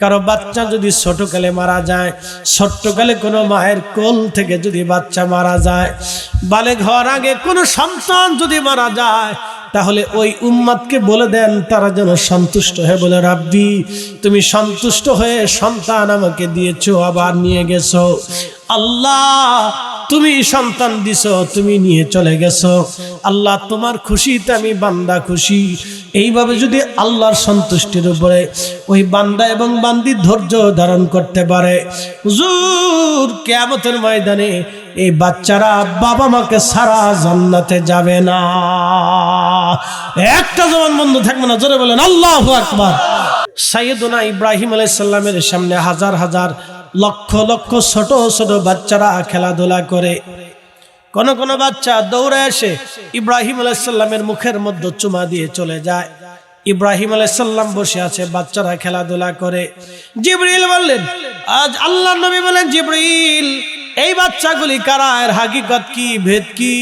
কারো বাচ্চা যদি ছোটকালে মারা যায়, ছোট্টকালে কোনো মায়ের কোল থেকে যদি বাচ্চা মারা যায়, বালেগ হওয়ার আগে কোনো সন্তান যদি মারা যায়, তাহলে ওই উম্মতকে বলে দেন তারা যেন সন্তুষ্ট হয়ে বলে, রাব্বি তুমি সন্তুষ্ট হয়ে সন্তান আমাকে দিয়েছো, আবার নিয়ে গেছো। আল্লাহ তুমি সন্তান দিছো, তুমি নিয়ে চলে গেছো। আল্লাহ তোমার খুশিতে আমি বান্দা খুশি। এইভাবে যদি আল্লাহর সন্তুষ্টির উপরে ওই বান্দা এবং বান্দি ধৈর্য ধারণ করতে পারে, হুজুর কিয়ামতের ময়দানে এই বাচ্চারা বাবা মাকে ছাড়া জান্নাতে যাবে না। একটা জবান বন্ধ থাকবে না, জোরে বলেন আল্লাহু আকবার। সাইয়েদুনা ইব্রাহিম আলাইহিস সালামের সামনে হাজার হাজার লক্ষ লক্ষ ছোট ছোট বাচ্চারা খেলাধুলা করে। কোন কোন বাচ্চা দৌড়ে এসে ইব্রাহিম আলাইহিস সালামের মুখের মধ্যে চুমা দিয়ে চলে যায়। ইব্রাহিম আলাইহিস সালাম বসে আছে, বাচ্চারা খেলাধুলা করে। জিবরিল বললেন, আজ আল্লাহর নবী বলেন, জিবরিল এই বাচ্চাগুলি কারা, এর হাকিকত কি, ভেদ কি?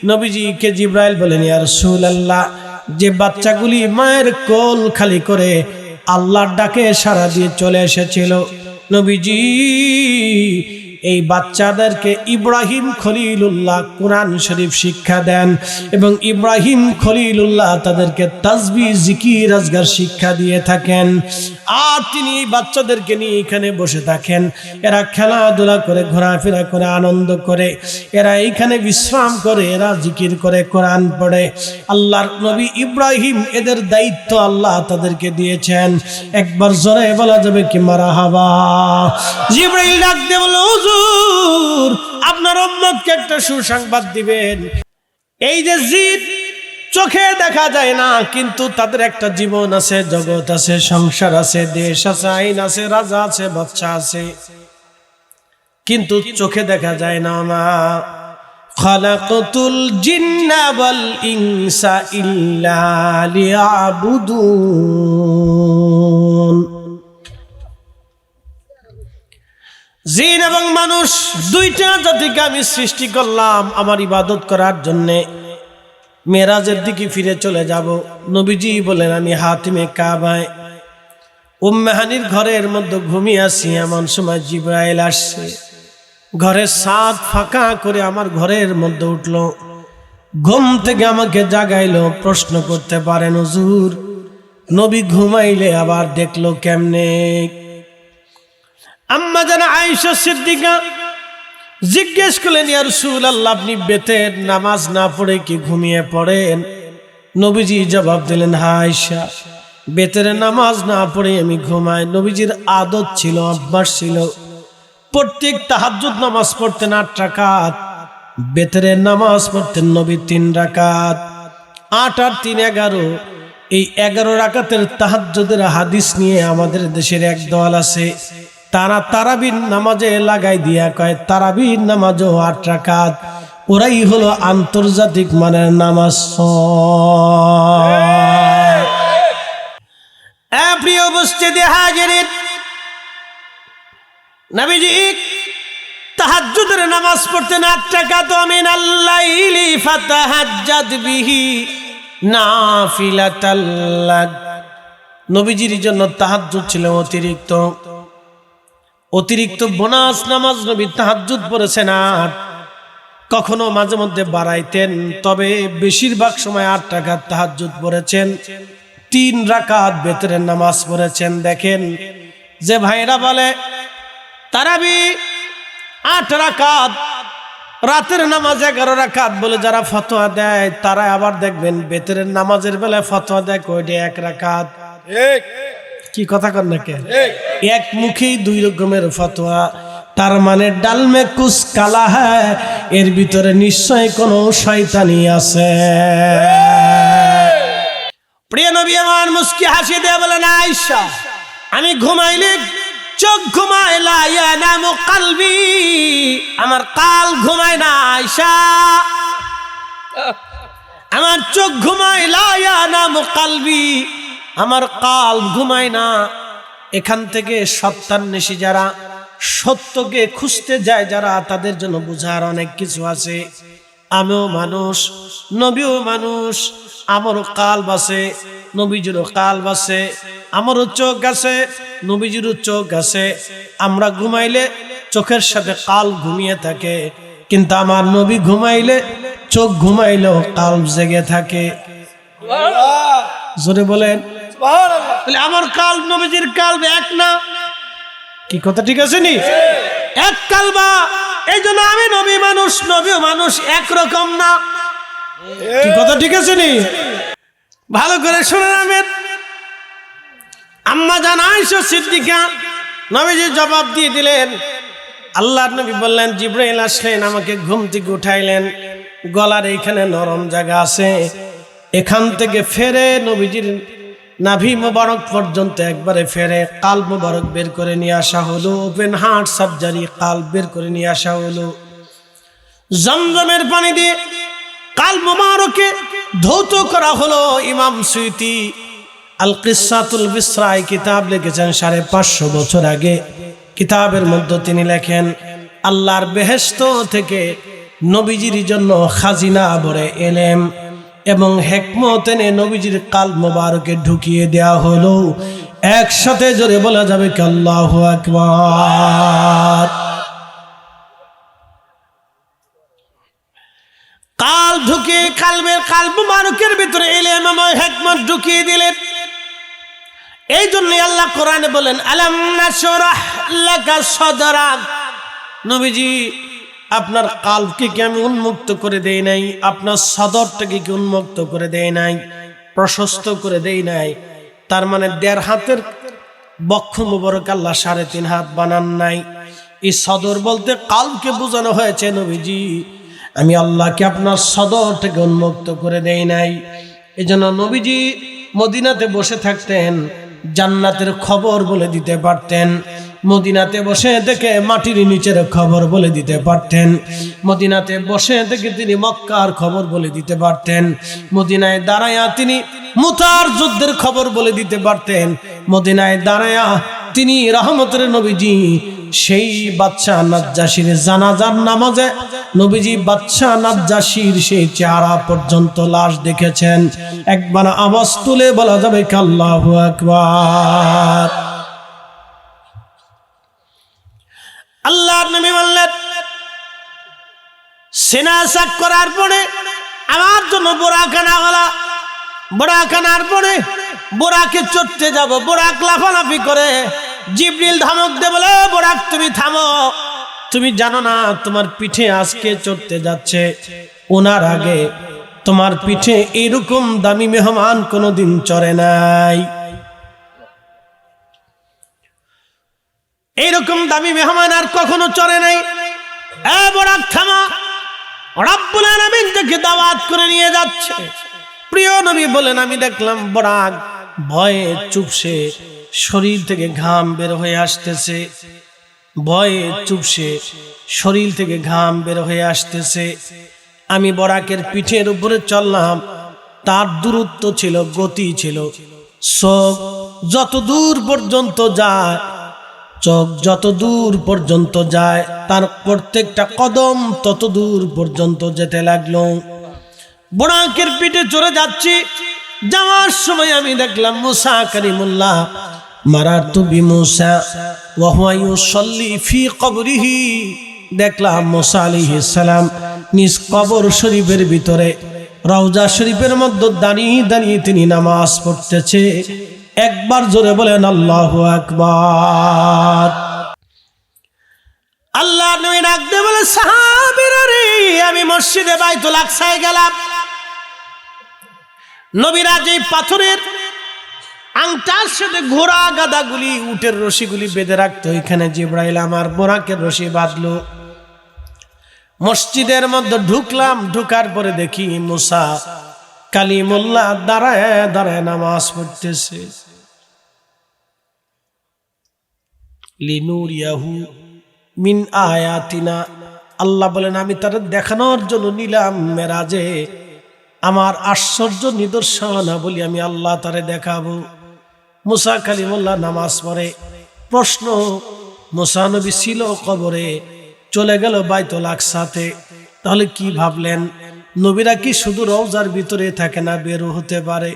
নবীজিকে জিবরাইল বলেন, ইয়া রাসূলুল্লাহ, যে বাচ্চাগুলি মায়ের কোল খালি করে আল্লাহর ডাকে সাড়া দিয়ে চলে এসেছিল, নবীজি এই বাচ্চাদেরকে ইব্রাহিম খলিলুল্লাহ কোরআন শরীফ শিক্ষা দেন এবং ইব্রাহিম খলিলুল্লাহ তাদেরকে তাসবিহ জিকির আজগার শিক্ষা দিয়ে থাকেন। আর তিনি এই বাচ্চাদেরকে নিয়ে এখানে বসে থাকেন, এরা খেলাধুলা করে, ঘোরাফেরা করে, আনন্দ করে, এরা এইখানে বিশ্রাম করে, এরা জিকির করে, কোরআন পড়ে। আল্লাহর নবী ইব্রাহিম এদের দায়িত্ব আল্লাহ তাদেরকে দিয়েছেন। একবার জোরে বলা যাবে কি মারহাবা? জিবরাইল ডাক দিয়ে বলল, হুজুর আপনার উম্মতকে একটা সুসংবাদ দিবেন। এই যে জিদ চোখে দেখা যায় না, কিন্তু তাদের একটা জীবন আছে, জগৎ আছে, সংসার আছে, দেশ আছে, আইন আছে, রাজা আছে, বাচ্চা আছে, কিন্তু চোখে দেখা যায় না। মা খালাকাতুল জিন্না ওয়াল ইনসা ইল্লা লিয়াবুদুন। জিন এবং মানুষ দুইটা জাতিকে আমি সৃষ্টি করলাম আমার ইবাদত করার জন্যে। মেরাজের দিকে ফিরে চলে যাব। নবীজি বলেন, আমি হাতিমে কাবায় উম্মে হানির ঘরের মধ্যে ঘুমিয়ে আছি, এমন সময় জিবরাইল আসছে। ঘরের ছাদ ফাঁকা করে আমার ঘরের মধ্যে উঠলো, ঘুম থেকে আমাকে জাগাইলো। প্রশ্ন করতে পারেন, হুজুর নবী ঘুমাইলে আবার দেখলো কেমনে? আম্মা জানা আয়েশা সিদ্দিকা জিজ্ঞেস করলেন, ইয়া রাসূলুল্লাহ আপনি বেতের নামাজ না পড়ে কি ঘুমিয়ে পড়েন? নবীজি জবাব দিলেন, হ্যাঁ আয়েশা, বেতের নামাজ না পড়ে আমি ঘুমাই। নবীজির আদত ছিল, অভ্যাস ছিল, প্রত্যেক তাহাজ্জুদ নামাজ পড়তেন 8 রাকাত, বেতের নামাজ পড়তেন নবী 3 রাকাত। 8 আর 3 11, এই 11 রাকাতের তাহাজ্জুদের হাদিস নিয়ে আমাদের দেশের এক দল আছে, তারা তারাবির নামাজে লাগাই দিয়া কয় তারাবির নামাজও 8 রাকাত। ওরাই হলো আন্তর্জাতিক মানের নামাজ। প্রিয় উপস্থিতি হাজিরিন, নবীজি তাহাজ্জুদের নামাজ পড়তেন 8 রাকাত। মিনাল লাইলি ফাতাহাজ্জাদ বিহি নাফিলাতাল লাক। নবীজির জন্য তাহাজ্জুদ ছিল অতিরিক্ত বোনাস নামাজ। নবী তাহাজ্জুদ পড়েছেন 8, কখনো মাঝে মধ্যে বাড়াইতেন, তবে বেশিরভাগ সময় 8 রাকাত তাহাজ্জুদ পড়েছেন, 3 রাকাত বেতরের নামাজ পড়েছেন। দেখেন যে ভাইরা বলে তারাবি 8 রাকাত, রাতের নামাজ 11 রাকাত বলে যারা ফতোয়া দেয়, তারা আবার দেখবেন বেতরের নামাজের বেলায় ফতোয়া দেয় কয়টা 1 রাকাত। কি কথা কর না কেন? এক মুখেই 2 রকমের ফতোয়া। তার মানে ডাল মে কুছ কালা হ্যায়, এর ভিতরে নিশ্চয় কোনো শয়তানি আছে। প্রিয় নবী আমার মুস্কি হাসি দিয়ে বলেন, আয়েশা আমি ঘুমাইলে চোখ ঘুমায়, লা ইয়ানামু কলবি, আমার কাল ঘুমায় না। আয়েশা আমার চোখ ঘুমায়, লা ইয়ানামু কলবি, আমার কাল ঘুমায় না। এখান থেকে সত্যান্বেষী যারা, সত্যকে খুঁজতে যায় যারা, তাদের জন্য বুঝার অনেক কিছু আছে। আমিও মানুষ, নবীও মানুষ, আমারও কালব আছে, নবীজিরও কালব আছে, আমারও চোখ আছে, নবীজিরও চোখ আছে। আমরা ঘুমাইলে চোখের সাথে কাল ঘুমিয়ে থাকে, কিন্তু আমার নবী ঘুমাইলে চোখ ঘুমাইলেও কালব জেগে থাকে। জোরে বলেন তাহলে আমার কালব নবীজির কালব এক না? কি কথা ঠিক আছে নি? এক কালবা। এই জন্য আমি নবী মানুষ, নবীও মানুষ, একরকম না। কি কথা ঠিক আছে নি? ভালো করে শুনে নেবেন। আম্মা জান আয়েশা সিদ্দিকা নবীজি জবাব দিয়ে দিলেন। আল্লাহর নবী বললেন, জিবরাইল আসলেন, আমাকে ঘুম থেকে উঠাইলেন, গলার এইখানে নরম জায়গা আছে, এখান থেকে ফেরে নবীজির নাভি মোবারক পর্যন্ত একবারে ফেরে কাল মোবারক বের করে নিয়ে আসা হলো। ওপেন হার্ট সার্জারি, কাল বের করে নিয়ে আসা হলো। জমজমের পানি দিয়ে কাল মোবারকে ধৌত করা হলো। ইমাম সুয়ুতি আল কিসাতুল বিসরাই কিতাব লিখেছেন 550 বছর আগে। কিতাবের মধ্যে তিনি লেখেন, আল্লাহর বেহেশত থেকে নবীজির জন্য খাজিনা ভরে এলেম এবং হিকমত এনে নবীজির কাল মোবারকে ঢুকিয়ে দেয়া হলো। একসাথে জোরে বলা যাবে কি আল্লাহু আকবার। কাল ঢুকিয়ে কাল মোবারকের ভিতরে ইলম এবং হিকমত ঢুকিয়ে দিলেন। এই জন্য আল্লাহ কোরআনে বলেন, আলাম নাশরাহ লাকা সাদরাক। নবীজি আপনার কালকে কি আমি উন্মুক্ত করে দেই নাই? আপনার সদরটাকে কি উন্মুক্ত করে দেই নাই? প্রশস্ত করে দেই নাই? তার মানে 1.5 হাতের বক্ষ মোবারক আল্লাহ 3.5 হাত বানান নাই। এই সদর বলতে কালকে বোঝানো হয়েছে, নবীজি আমি আল্লাহকে আপনার সদরটাকে উন্মুক্ত করে দেই নাই। এই জন্য নবীজি মদিনাতে বসে থাকতেন, জান্নাতের খবর বলে দিতে পারতেন। মদিনাতে বসে থেকে মাটির নিচের খবর বলে দিতে পারতেন। মদিনাতে বসে থেকে তিনি মক্কার খবর বলে দিতে পারতেন। মদিনায় দাঁড়ায়া তিনি মুতার যুদ্ধের খবর বলে দিতে পারতেন। মদিনায় দাঁড়ায়া তিনি রহমতের নবীজি সেই বাদশাহ নাজ্জাশীর জানাজার নামাজে নবীজি বাদশাহ নাজ্জাশীর সেই চেহারা পর্যন্ত লাশ দেখেছেন। একবার আওয়াজ তুলে বলা যাবে কি আল্লাহু আকবার। আল্লাহর নবী বললেন, সিনা সাক করার পরে আমার জন্য বোরাখানা হলো। বোরাখানার পরে বোরাকে চড়তে যাব। বোরাক লাফালাফি করে জিবরিল ধমক দে বলে, বোরাক তুমি থামো, তুমি জানো না তোমার পিঠে আজকে চড়তে যাচ্ছে ওনার আগে তোমার পিঠে এরকম দামি মেহমান কোনোদিন চড়ে নাই। এইরকম দামি মেহমান আর কখনো চড়ে নাই। এ বোরাক থামো, রব্বুল আলামিন তাকে দাওয়াত করে নিয়ে যাচ্ছে। প্রিয় নবী বলেন, আমি দেখলাম বোরাক ভয়ে চুপসে শরীর থেকে ঘাম বের হয়ে আসতেছে। ভয়ে চুপসে শরীর থেকে ঘাম বের হয়ে আসতেছে। আমি বোরাকের পিঠের উপরে চললাম। তার দূরত্ব ছিল, গতি ছিল। চোখ যত দূর পর্যন্ত যায়, চোখ যত দূর পর্যন্ত যায়, তার প্রত্যেকটা কদম তত দূর পর্যন্ত যেতে লাগলো। বোরাকের পিঠে চড়ে যাচ্ছি। যাওয়ার সময় আমি দেখলাম মুসা কালিমুল্লাহ মারাতু বিমুসা ওয়া হুয়া ইউসাল্লি ফি কবরিহি। দেখলাম মুসা আলাইহিস সালাম নিজ কবর শরীফের ভিতরে রওজা শরীফের মধ্যে দাঁড়িয়ে দাঁড়িয়ে তিনি নামাজ পড়তেছে। একবার জোরে বলেন আল্লাহু আকবার। আল্লাহ নবী ডাক দিয়ে বলে, সাহাবীরা রে, আমি মসজিদে বাইতুল আকসায় গেলাম। নবীরা যে পাথরের আংটার সাথে ঘোড়া গাদাগুলি উটের রশিগুলি বেঁধে রাখতো, এখানে জিবরাইল আমার বোরাকের রশি বাঁধলো। মসজিদের মধ্যে ঢুকলাম। ঢুকার পরে দেখি মুসা কালিমুল্লাহ দাঁড়ায় দাঁড়ায় নামাজ পড়তেছে। লিনুরিয়াহু মিন আয়াতিনা, আল্লাহ বলেন আমি তার দেখানোর জন্য নিলাম মেরাজে আমার আশ্চর্য নিদর্শন বলি আমি আল্লাহ তারে দেখাবো। মুসা কালিমুল্লাহ নামাজ পড়ে। প্রশ্ন, মুসা নবী ছিল কবরে, চলে গেল বাইতুল আকসাতে। তাহলে কি ভাবলেন নবীরা কি শুধু রওজার ভিতরে থাকে না বেরো হতে পারে?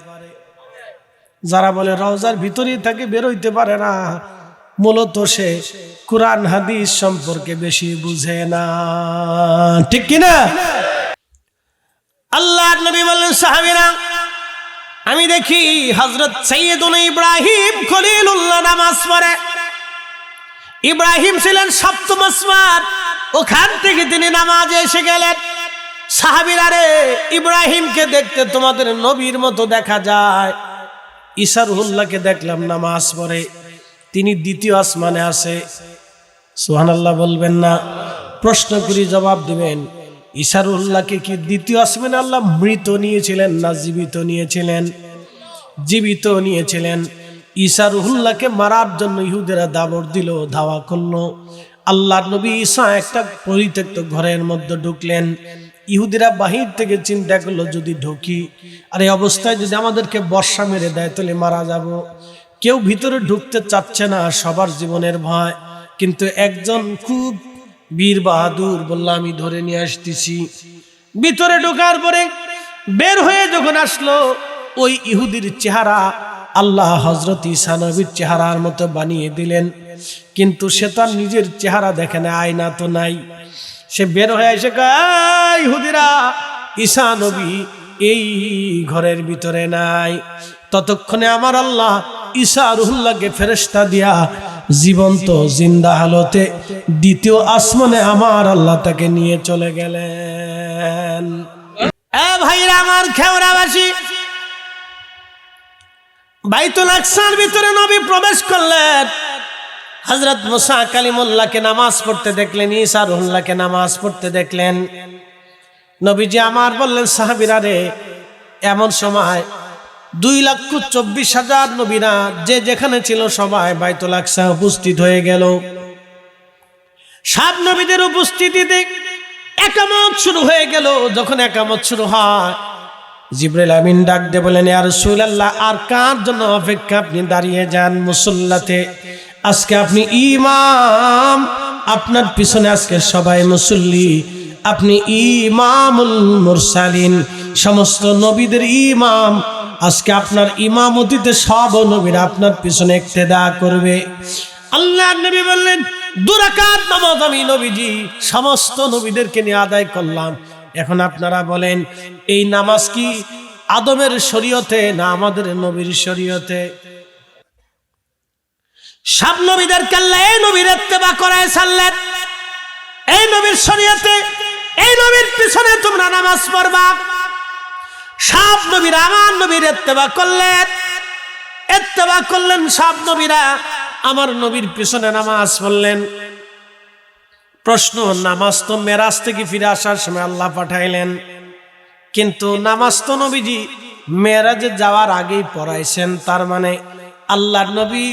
যারা বলে রওজার ভিতরেই থাকে বের হইতে পারে না, মূলত সে কুরআন হাদিস সম্পর্কে বেশি বুঝে না, ঠিক কিনা? আল্লাহর নবী বললেন সাহাবীরা আমি দেখি হযরত সাইয়্যিদুনা ইব্রাহিম খলিলুল্লাহ নামাজ পড়ে। ইব্রাহিম ছিলেন সপ্তম আসমান, ওখান থেকে তিনি নামাজে এসে গেলেন। সাহাবীরা রে ইব্রাহিমকে দেখতে তোমাদের নবীর মতো দেখা যায়, ঈসা রুহুল্লাহকে দেখলাম নামাজ পড়ে, তিনি দ্বিতীয় আসমানে আছে। সুবহানাল্লাহ বলবেন না? প্রশ্ন করি জবাব দিবেন। ঈসা রুহুল্লাহকে কি দ্বিতীয় আসমানে আল্লাহ মৃত নিয়েছিলেন না জীবিত নিয়েছিলেন? জীবিত নিয়েছিলেন। ঈসা রুহুল্লাহকে মারার জন্য ইহুদিরা দাবর দিল, ধাওয়া করলো। আল্লাহর নবী ঈসা একটা পরিত্যক্ত ঘরের মধ্যে ঢুকলেন। ইহুদিরা বাহির থেকে চিন্তা করলো যদি ঢুকি আর এই অবস্থায় যদি আমাদেরকে বর্ষা মেরে দেয় তাহলে মারা যাব। কেউ ভিতরে ঢুকতে চাচ্ছে না, সবার জীবনের ভয়। কিন্তু একজন খুব বীর বাহাদুর বলল আমি ধরে নিয়ে আসতেছি। ভিতরে ঢোকার পরে বের হয়ে যখন আসলো, ওই ইহুদির চেহারা আল্লাহ হযরত ঈসা নবীর চেহারার মতো বানিয়ে দিলেন। কিন্তু সে তার নিজের চেহারা দেখে না, আয়না তো নাই। সে বের হয়ে এসে কয় ইহুদিরা ঈসা নবী এই ঘরের ভিতরে নাই। ততক্ষণে আমার আল্লাহ ঈসা রুহুল্লাহকে ফেরেশতা দিয়া জীবন্ত জিন্দা হালতে দ্বিতীয় আসমানে আমার আল্লাহ তাকে নিয়ে চলে গেলেন। এ ভাইরা আমার খেওড়াবাসী, বাইতুল আকসার ভিতরে নবী প্রবেশ করলেন। হযরত মুসা কালিমুল্লাহকে নামাজ পড়তে দেখলেন, ঈসা রুহুল্লাহকে নামাজ পড়তে দেখলেন। নবীজি আমার বললেন সাহাবীরা রে এমন সময় 2,24,000 নবীরা যে যেখানে ছিল সবাই বাইতুল আকসা উপস্থিত হয়ে গেল। সব নবীদের উপস্থিতিতে একামত শুরু হয়ে গেল। যখন একামত শুরু হয় জিবরাইল আমিন ডাক দিয়ে বলেন ইয়া রাসূলুল্লাহ আর কার জন্য অপেক্ষা, আপনি দাঁড়িয়ে যান মুসল্লাতে। আজকে আপনি ইমাম, আপনার পিছনে আজকে সবাই মুসল্লি, আপনি ইমামুল মুরসালিন, সমস্ত নবীদের ইমাম। আজকে আপনার ইমামতিতে সব নবীরা আপনার পিছনে ইক্তেদা করবে। আল্লাহর নবী বললেন 2 রাকাত নামাজ আমি নবীজি সমস্ত নবীদেরকে নিয়ে আদায় করলাম। এখন আপনারা বলেন এই নামাজ কি আদমের শরীয়তে না আমাদের নবীর শরীয়তে? সব নবীদেরকে আল্লাহ এই নবীর ইত্তেবা করায় ছাড়লেন, এই নবীর শরীয়তে, এই নবীর পিছনে তোমরা নামাজ পড়বা। সব নবীরা আমার নবীর ইত্তেবা করলেন, সব নবীরা আমার নবীর পিছনে নামাজ পড়লেন। প্রশ্ন, নামাজ তো মেরাজ থেকে ফিরে আসার সময় আল্লাহ পাঠাইলেন, কিন্তু নামাজ তো নবীজি মেরাজে যাওয়ার আগেই পড়াইছেন। তার মানে আল্লাহর নবী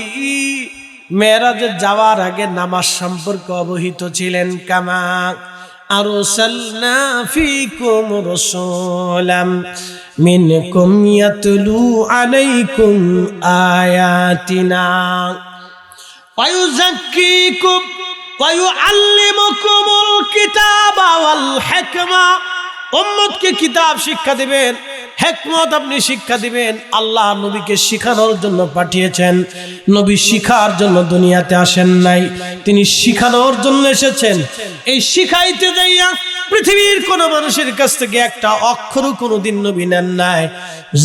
মেরাজে যাওয়ার আগে নামাজ সম্পর্কে অবহিত ছিলেন। কামা আরসালনা ফীকুম রাসূলাম মিনকুম ইয়াতলু আলাইকুম আয়াতিনা ওয়া ইউযাক্কিকুম ওয়া ইউআল্লিমুকুমুল কিতাবা ওয়াল হিকমা। উম্মতকে কিতাব শিক্ষা দিবেন, হিকমত আপনি শিক্ষা দিবেন। আল্লাহ নবীকে শিখানোর জন্য পাঠিয়েছেন। নবী শিখার জন্য দুনিয়াতে আসেন নাই, তিনি শিখানোর জন্য এসেছেন। এই শিখাইতে যাইয়া পৃথিবীর কোন মানুষের কাছ থেকে একটা অক্ষরও কোনোদিন নবী নেন নাই।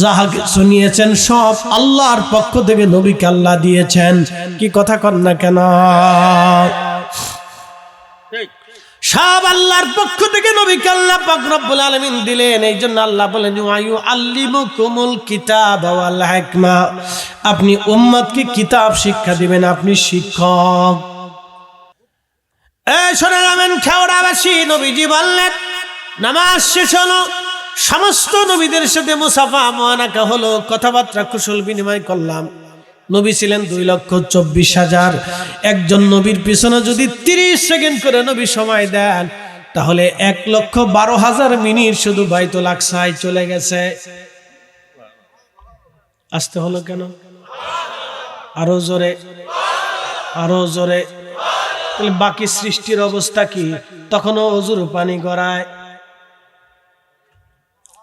যাহা কিছু নিয়েছেন সব আল্লাহর পক্ষ থেকে নবীকে আল্লাহ দিয়েছেন। কি কথা কন না কেন? সব আল্লাহর পক্ষ থেকে নবীকে আল্লাহ পাক রব্বুল আলামিন দিলেন। এই জন্য আল্লাহ বলেন ওয়ায়ু আল্লিমুকুমুল কিতাবা ওয়াল হিকমা, আপনি উম্মতকে কিতাব শিক্ষা দিবেন, আপনি শিক্ষক। এই শুনে রাখবেন খেওড়াবাসী, নবীজি বললেন নামাজ শেষ হলো, সমস্ত নবীদের সাথে মুসাফা মুআনাকা হলো, কথাবার্তা কুশল বিনিময় করলাম। নবী ছিলেন 2,24,000। একজন নবীর পিছনে যদি 30 সেকেন্ড করে নবী সময় দেন তাহলে 1,12,000 মিনিট শুধু বাইতুল আকসায় চলে গেছে। আসতে হলো কেন? আরো জোরে, আরো জোরে। তাহলে বাকি সৃষ্টির অবস্থা কি? তখনও অজুর পানি গড়ায়,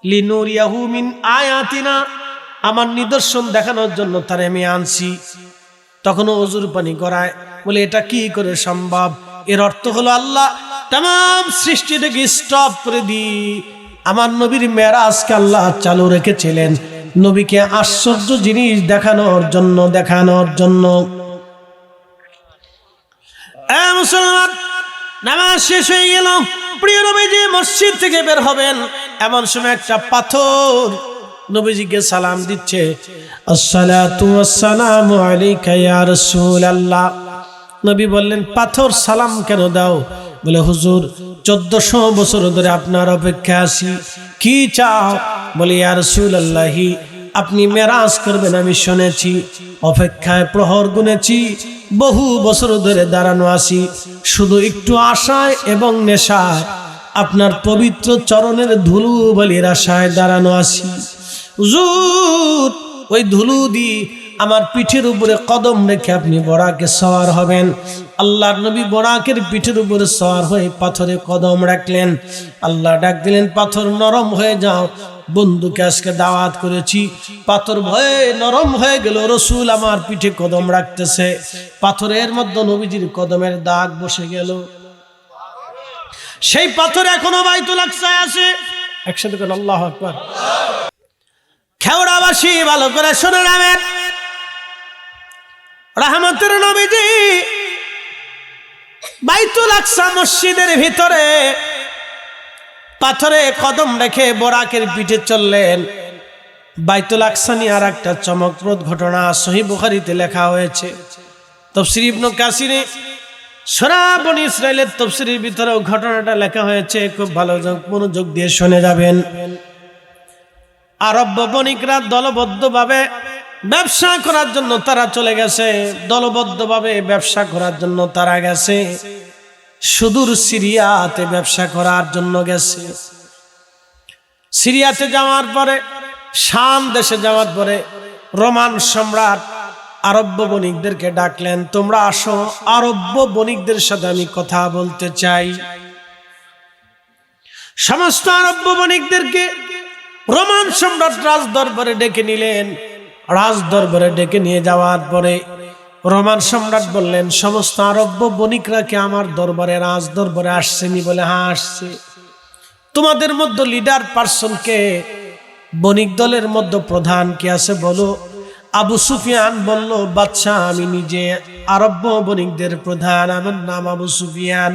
লিনুরিয়াহু মিন আয়াতিনা, আমার নিদর্শন দেখানোর জন্য তারে আমি আনছি। তখনও ওযুর পানি করায়, বলে এটা কি করে সম্ভব? এর অর্থ হলো আল্লাহ তাম সৃষ্টিটাকে স্টপ করে দি আমার নবীর মেরাজকে আল্লাহ চালু রেখেছিলেন নবীকে আশ্চর্য জিনিস দেখানোর জন্য। মুসলমান, নামাজ শেষ হয়ে গেল, প্রিয় নবীজি মসজিদ থেকে বের হবেন, এমন সময় একটা পাথর নবীজিকে সালাম দিচ্ছে, আসসালাতু ওয়াসসালামু আলাইকা ইয়া রাসূলুল্লাহ। নবী বললেন, পাথর সালাম কেন দাও? বলে, হুজুর 1400 বছর ধরে আপনার অপেক্ষা আছি, কি চাও? বলে, ইয়া রাসূলুল্লাহ, আপনি মেরাজ করবেন আমি শুনেছি, অপেক্ষায় প্রহর গুনেছি, বহু বছর ধরে দাঁড়ানো আছি, শুধু একটু আশায় এবং নেশায় আপনার পবিত্র চরণের ধুলো বলির আশায় দাঁড়ানো আছি। হুজুর, ওই ধুলো দি আমার পিঠের উপরে কদম রেখে আপনি বরাকে সওয়ার হবেন। আল্লাহর নবী বরাকের পিঠের উপরে সওয়ার হয়ে পাথরে কদম রাখলেন। আল্লাহ ডাক দিলেন, পাথর নরম হয়ে যাও, বন্ধুকে আজকে দাওয়াত করেছি। পাথর ভয়ে নরম হয়ে গেল, রসুল আমার পিঠে কদম রাখতেছে। পাথরের মধ্যে নবীজির কদমের দাগ বসে গেল। সেই পাথর এখনো বাইতুল আকসায় আছে। একসাথে করে আল্লাহু আকবার। খেওড়াবাসী ভালো করে শুনে নেবেন, রহমতের নবীজি বাইতুল আকসা মসজিদের ভিতরে পাথরে কদম রেখে বরাকের পিঠে চললেন। বাইতুল আকসা নিয়ে আর একটা চমকপ্রদ ঘটনা সহিহ বুখারীতে লেখা হয়েছে। তাফসীর ইবনে কাসিরে সূরা বনী ইসরাঈলের তাফসীরের ভিতরেও ঘটনাটা লেখা হয়েছে, খুব ভালো মনোযোগ দিয়ে শুনে যাবেন। আরব বণিকরা দলবদ্ধভাবে ব্যবসা করার জন্য তারা চলে গেছে, দলবদ্ধভাবে ব্যবসা করার জন্য তারা গেছে, সুদূর সিরিয়াতে ব্যবসা করার জন্য গেছে। সিরিয়াতে যাওয়ার পরে, শাম দেশে যাওয়ার পরে রোমান সম্রাট আরব বণিকদেরকে ডাকলেন, তোমরা আসো, আরব বণিকদের সাথে আমি কথা বলতে চাই। সমস্ত আরব বণিকদেরকে রোমান সম্রাট রাজ দরবারে ডেকে নিলেন। রাজ দরবারে ডেকে নিয়ে যাওয়ার পরে রোমান সম্রাট বললেন, সমস্ত আরব বণিকরা কি আমার দরবারে, রাজ দরবারে আসছেনি? বলে, হ্যাঁ আসছে। তোমাদের মধ্যে লিডার পারসন কে? বণিক দলের মধ্যে প্রধান কে আছে বলো। আবু সুফিয়ান বলল, বাদশা আমি নিজে আরব বণিকদের প্রধান, আমার নাম আবু সুফিয়ান।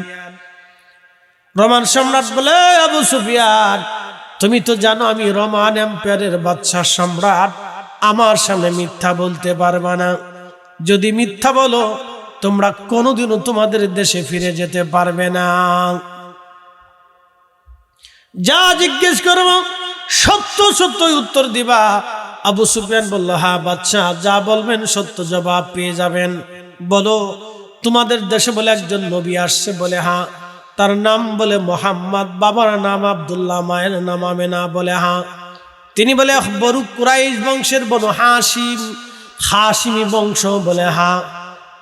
রোমান সম্রাট বলে, আবু সুফিয়ান তুমি তো জানো আমি রোমান এম্পায়ারের বাদশা সম্রাট, আমার সামনে মিথ্যা বলতে পারবা না। যদি মিথ্যা বলো তোমরা কোনোদিনও তোমাদের দেশে ফিরে যেতে পারবে না। যা জিজ্ঞেস করব সত্য সত্যই উত্তর দিবা। আবু সুফিয়ান বলল, হ্যাঁ বাদশা, যা বলবেন সত্য জবাব পেয়ে যাবেন। বলো, তোমাদের দেশে বলে একজন নবী আসছে? বলে, হ্যাঁ। তার নাম বলে মোহাম্মদ, বাবার নাম আব্দুল্লাহ, মায়ের নাম আমেনা। বলে, হ্যাঁ। তিনি বলে বনু কুরাইশ বংশের বনু হাশিম, হাশিমি বংশ। বলে, হ্যাঁ।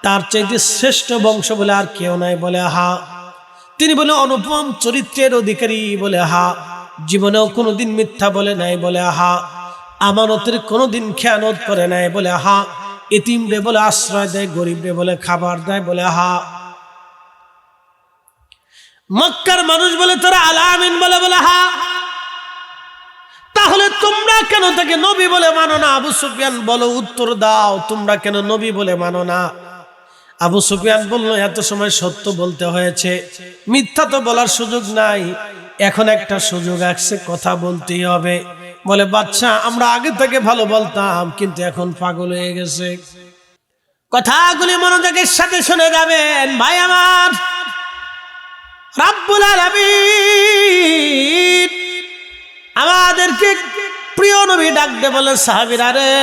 তার চাইতে শ্রেষ্ঠ বংশ বলে আর কেউ নাই? বলে, হ্যাঁ। তিনি বলে অনুপম চরিত্রের অধিকারী? বলে, হ্যাঁ। জীবনেও কোনোদিন মিথ্যা বলে নাই? বলে, হ্যাঁ। আমানতের কোনোদিন খেয়ানত করে নাই? বলে, হ্যাঁ। এতিমরে বলে আশ্রয় দেয়, গরিবরে বলে খাবার দেয়? বলে, হ্যাঁ। মক্কার মানুষ বলে তোরা আলামিন বলে? বলে, হ্যাঁ। তাহলে তোমরা কেন তাকে নবী বলে মানো না? আবু সুফিয়ান বলো, উত্তর দাও, তোমরা কেন নবী বলে মানো না? আবু সুফিয়ান বলল, এত সময় সত্য বলতে হয়েছে, মিথ্যা তো বলার সুযোগ নাই, এখন একটা সুযোগ আসছে, কথা বলতেই হবে। বলে, বাদশা আমরা আগে থেকে ভালো বলতাম, কিন্তু এখন পাগল হয়ে গেছে। কথাগুলি মনোযোগের সাথে শুনে যাবেন ভাই আমার। রাব্বুল আলামিন আমাদেরকে প্রিয় নবী ডাক দে বলে, সাহাবীরা রে,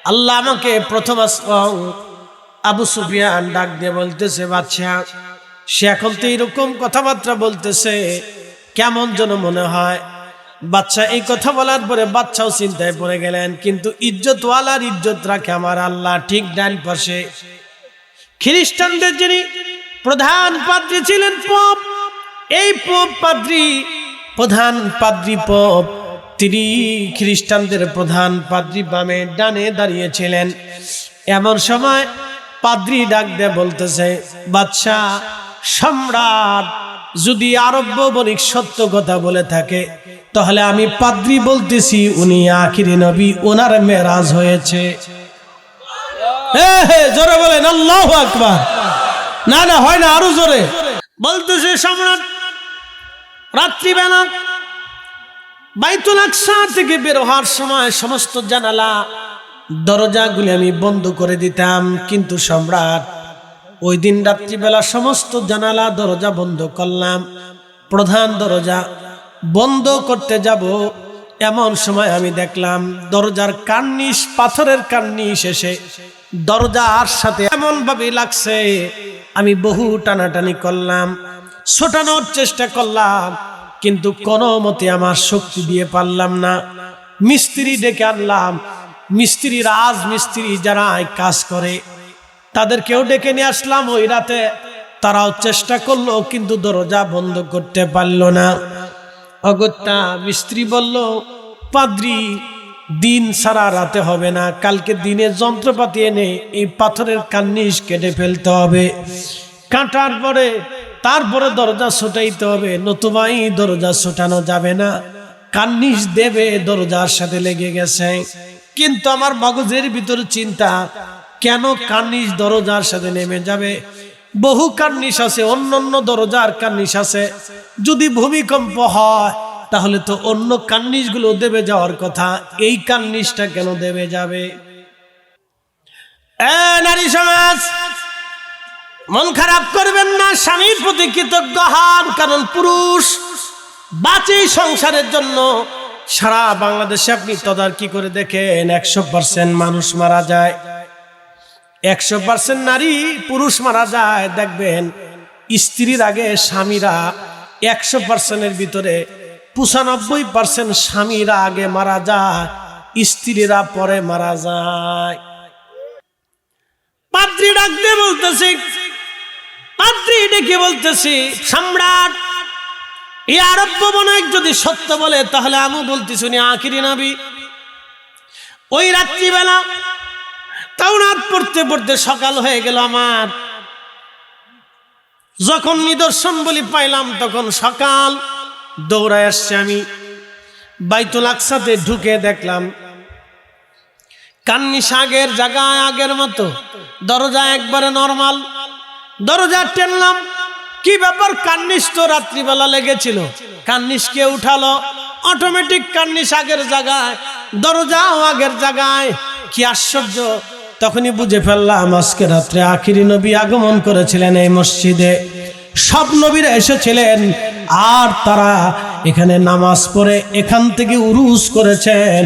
আল্লাহ আমাকে প্রথম আসমান আবু সুফিয়ান ডাক দিয়ে বলতেছে, বাদশা সে এখন তো এরকম কথাবার্তা বলতেছে, কেমন যেন মনে হয়। বাদশা এই কথা বলার পরে বাদশাও চিন্তায় পড়ে গেলেন, কিন্তু ইজ্জতওয়ালার ইজ্জত রাখে আমার আল্লাহ। ঠিক ডান পাশে খ্রিস্টানদের যিনি প্রধান পাদ্রী ছিলেন পোপ, এই পোপ পাদ্রী প্রধান পাদ্রী পোপ, তিনি খ্রিস্টানদের প্রধান পাদ্রী বামে ডানে দাঁড়িয়েছিলেন। এমন সময় পাদ্রী ডাক দিয়ে বলতেছে, বাদশাহ সম্রাট যদি আরব্য বণিক সত্য কথা বলে থাকে, তাহলে আমি পাদ্রী বলতেছি উনি আখিরি নবী, ওনার মেরাজ হয়েছে। জোরে বলেন আল্লাহু আকবার। না না হয় না, আরো জোরে বলতেছে। সম্রাট রাত্রিবেলা বাইতুল আকসা থেকে বের হওয়ার সময় সমস্ত জানালা দরজাগুলি আমি বন্ধ করে দিতাম, কিন্তু সম্রাট ওই দিন রাত্রিবেলা সমস্ত জানালা দরজা বন্ধ করলাম। প্রধান দরজা বন্ধ করতে যাব, এমন সময় আমি দেখলাম দরজার কার্নিশ, পাথরের কার্নিশ এসে দরজার সাথে এমন ভাবে লাগছে, আমি বহু টানাটানি করলাম, ছোটানোর চেষ্টা করলাম, কিন্তু কোনো মতে আমার শক্তি দিয়ে পারলাম না। মিস্ত্রি ডেকে আনলাম, মিস্ত্রি, রাজমিস্ত্রি যারা কাজ করে তাদেরকেও ডেকে নিয়ে আসলাম ওই রাতে। তারাও চেষ্টা করলো, কিন্তু দরজা বন্ধ করতে পারলো না। অগত্যা মিস্ত্রি বলল, পাদ্রী দিন সারা রাতে হবে না, কালকে দিনে যন্ত্রপাতি এনে এই পাথরের কার্নিশ কেটে ফেলতে হবে, কাটার পরে তারপরে দরজা ছোটাইতে হবে, নতুবা এই দরজা ছোটানো যাবে না। কার্নিশ দেবে দরজার সাথে লেগে গেছে। কিন্তু আমার মগজের ভিতরে চিন্তা, কেন কার্নিশ দরজার সাথে নেমে যাবে? বহু কার্নিশ আছে, অন্য দরজার কার্নিশ আছে, যদি ভূমিকম্প হয় তাহলে তো অন্য কার্নিশ গুলো দেবে যাওয়ার কথা, এই কার্নিশটা কেন দেবে যাবে? নারী সমাজ মন খারাপ করবেন না, স্বামীর প্রতি কৃতজ্ঞ হন, কারণ পুরুষ বাঁচে সংসারের জন্য। সারা বাংলাদেশে আপনি তদারকি করে দেখেন, 100% মানুষ মারা যায়, 100% নারী পুরুষ মারা যায়। দেখবেন স্ত্রীর আগে স্বামীরা, 100%-এর ভিতরে 95% স্বামীরা আগে মারা যায়, স্ত্রীরা পরে মারা যায়। পাদ্রী ডাকতে বলতেছে, পাদ্রী ডেকে বলতেছে, সম্রাট এই আরব্য বণিক যদি সত্য বলে, তাহলে আমি বলতেছি উনি আখিরি নবী। ওই রাত্রিবেলা তাওরাত পড়তে পড়তে সকাল হয়ে গেল আমার। যখন নিদর্শন বলি পাইলাম, তখন সকাল। দৌড়ায় আসছে আমি বাইতুল আকসাতে ঢুকে দেখলাম কার্নিশ আগের জায়গায়, আগের মতো, দরজা একবারে নরমাল। দরজা টেনলাম, কি ব্যাপার? কার্নিশ তো রাত্রিবেলা লেগেছিল, কার্নিশকে উঠালো, অটোমেটিক কার্নিশ আগের জায়গায়, দরজাও আগের জায়গায়। কি আশ্চর্য! তখনই বুঝে ফেললাম আজকে রাত্রে আখিরি নবী আগমন করেছিলেন এই মসজিদে। সব নবীরা এসেছিলেন, আর তারা এখানে নামাজ পড়ে এখান থেকে উরুস করেছেন।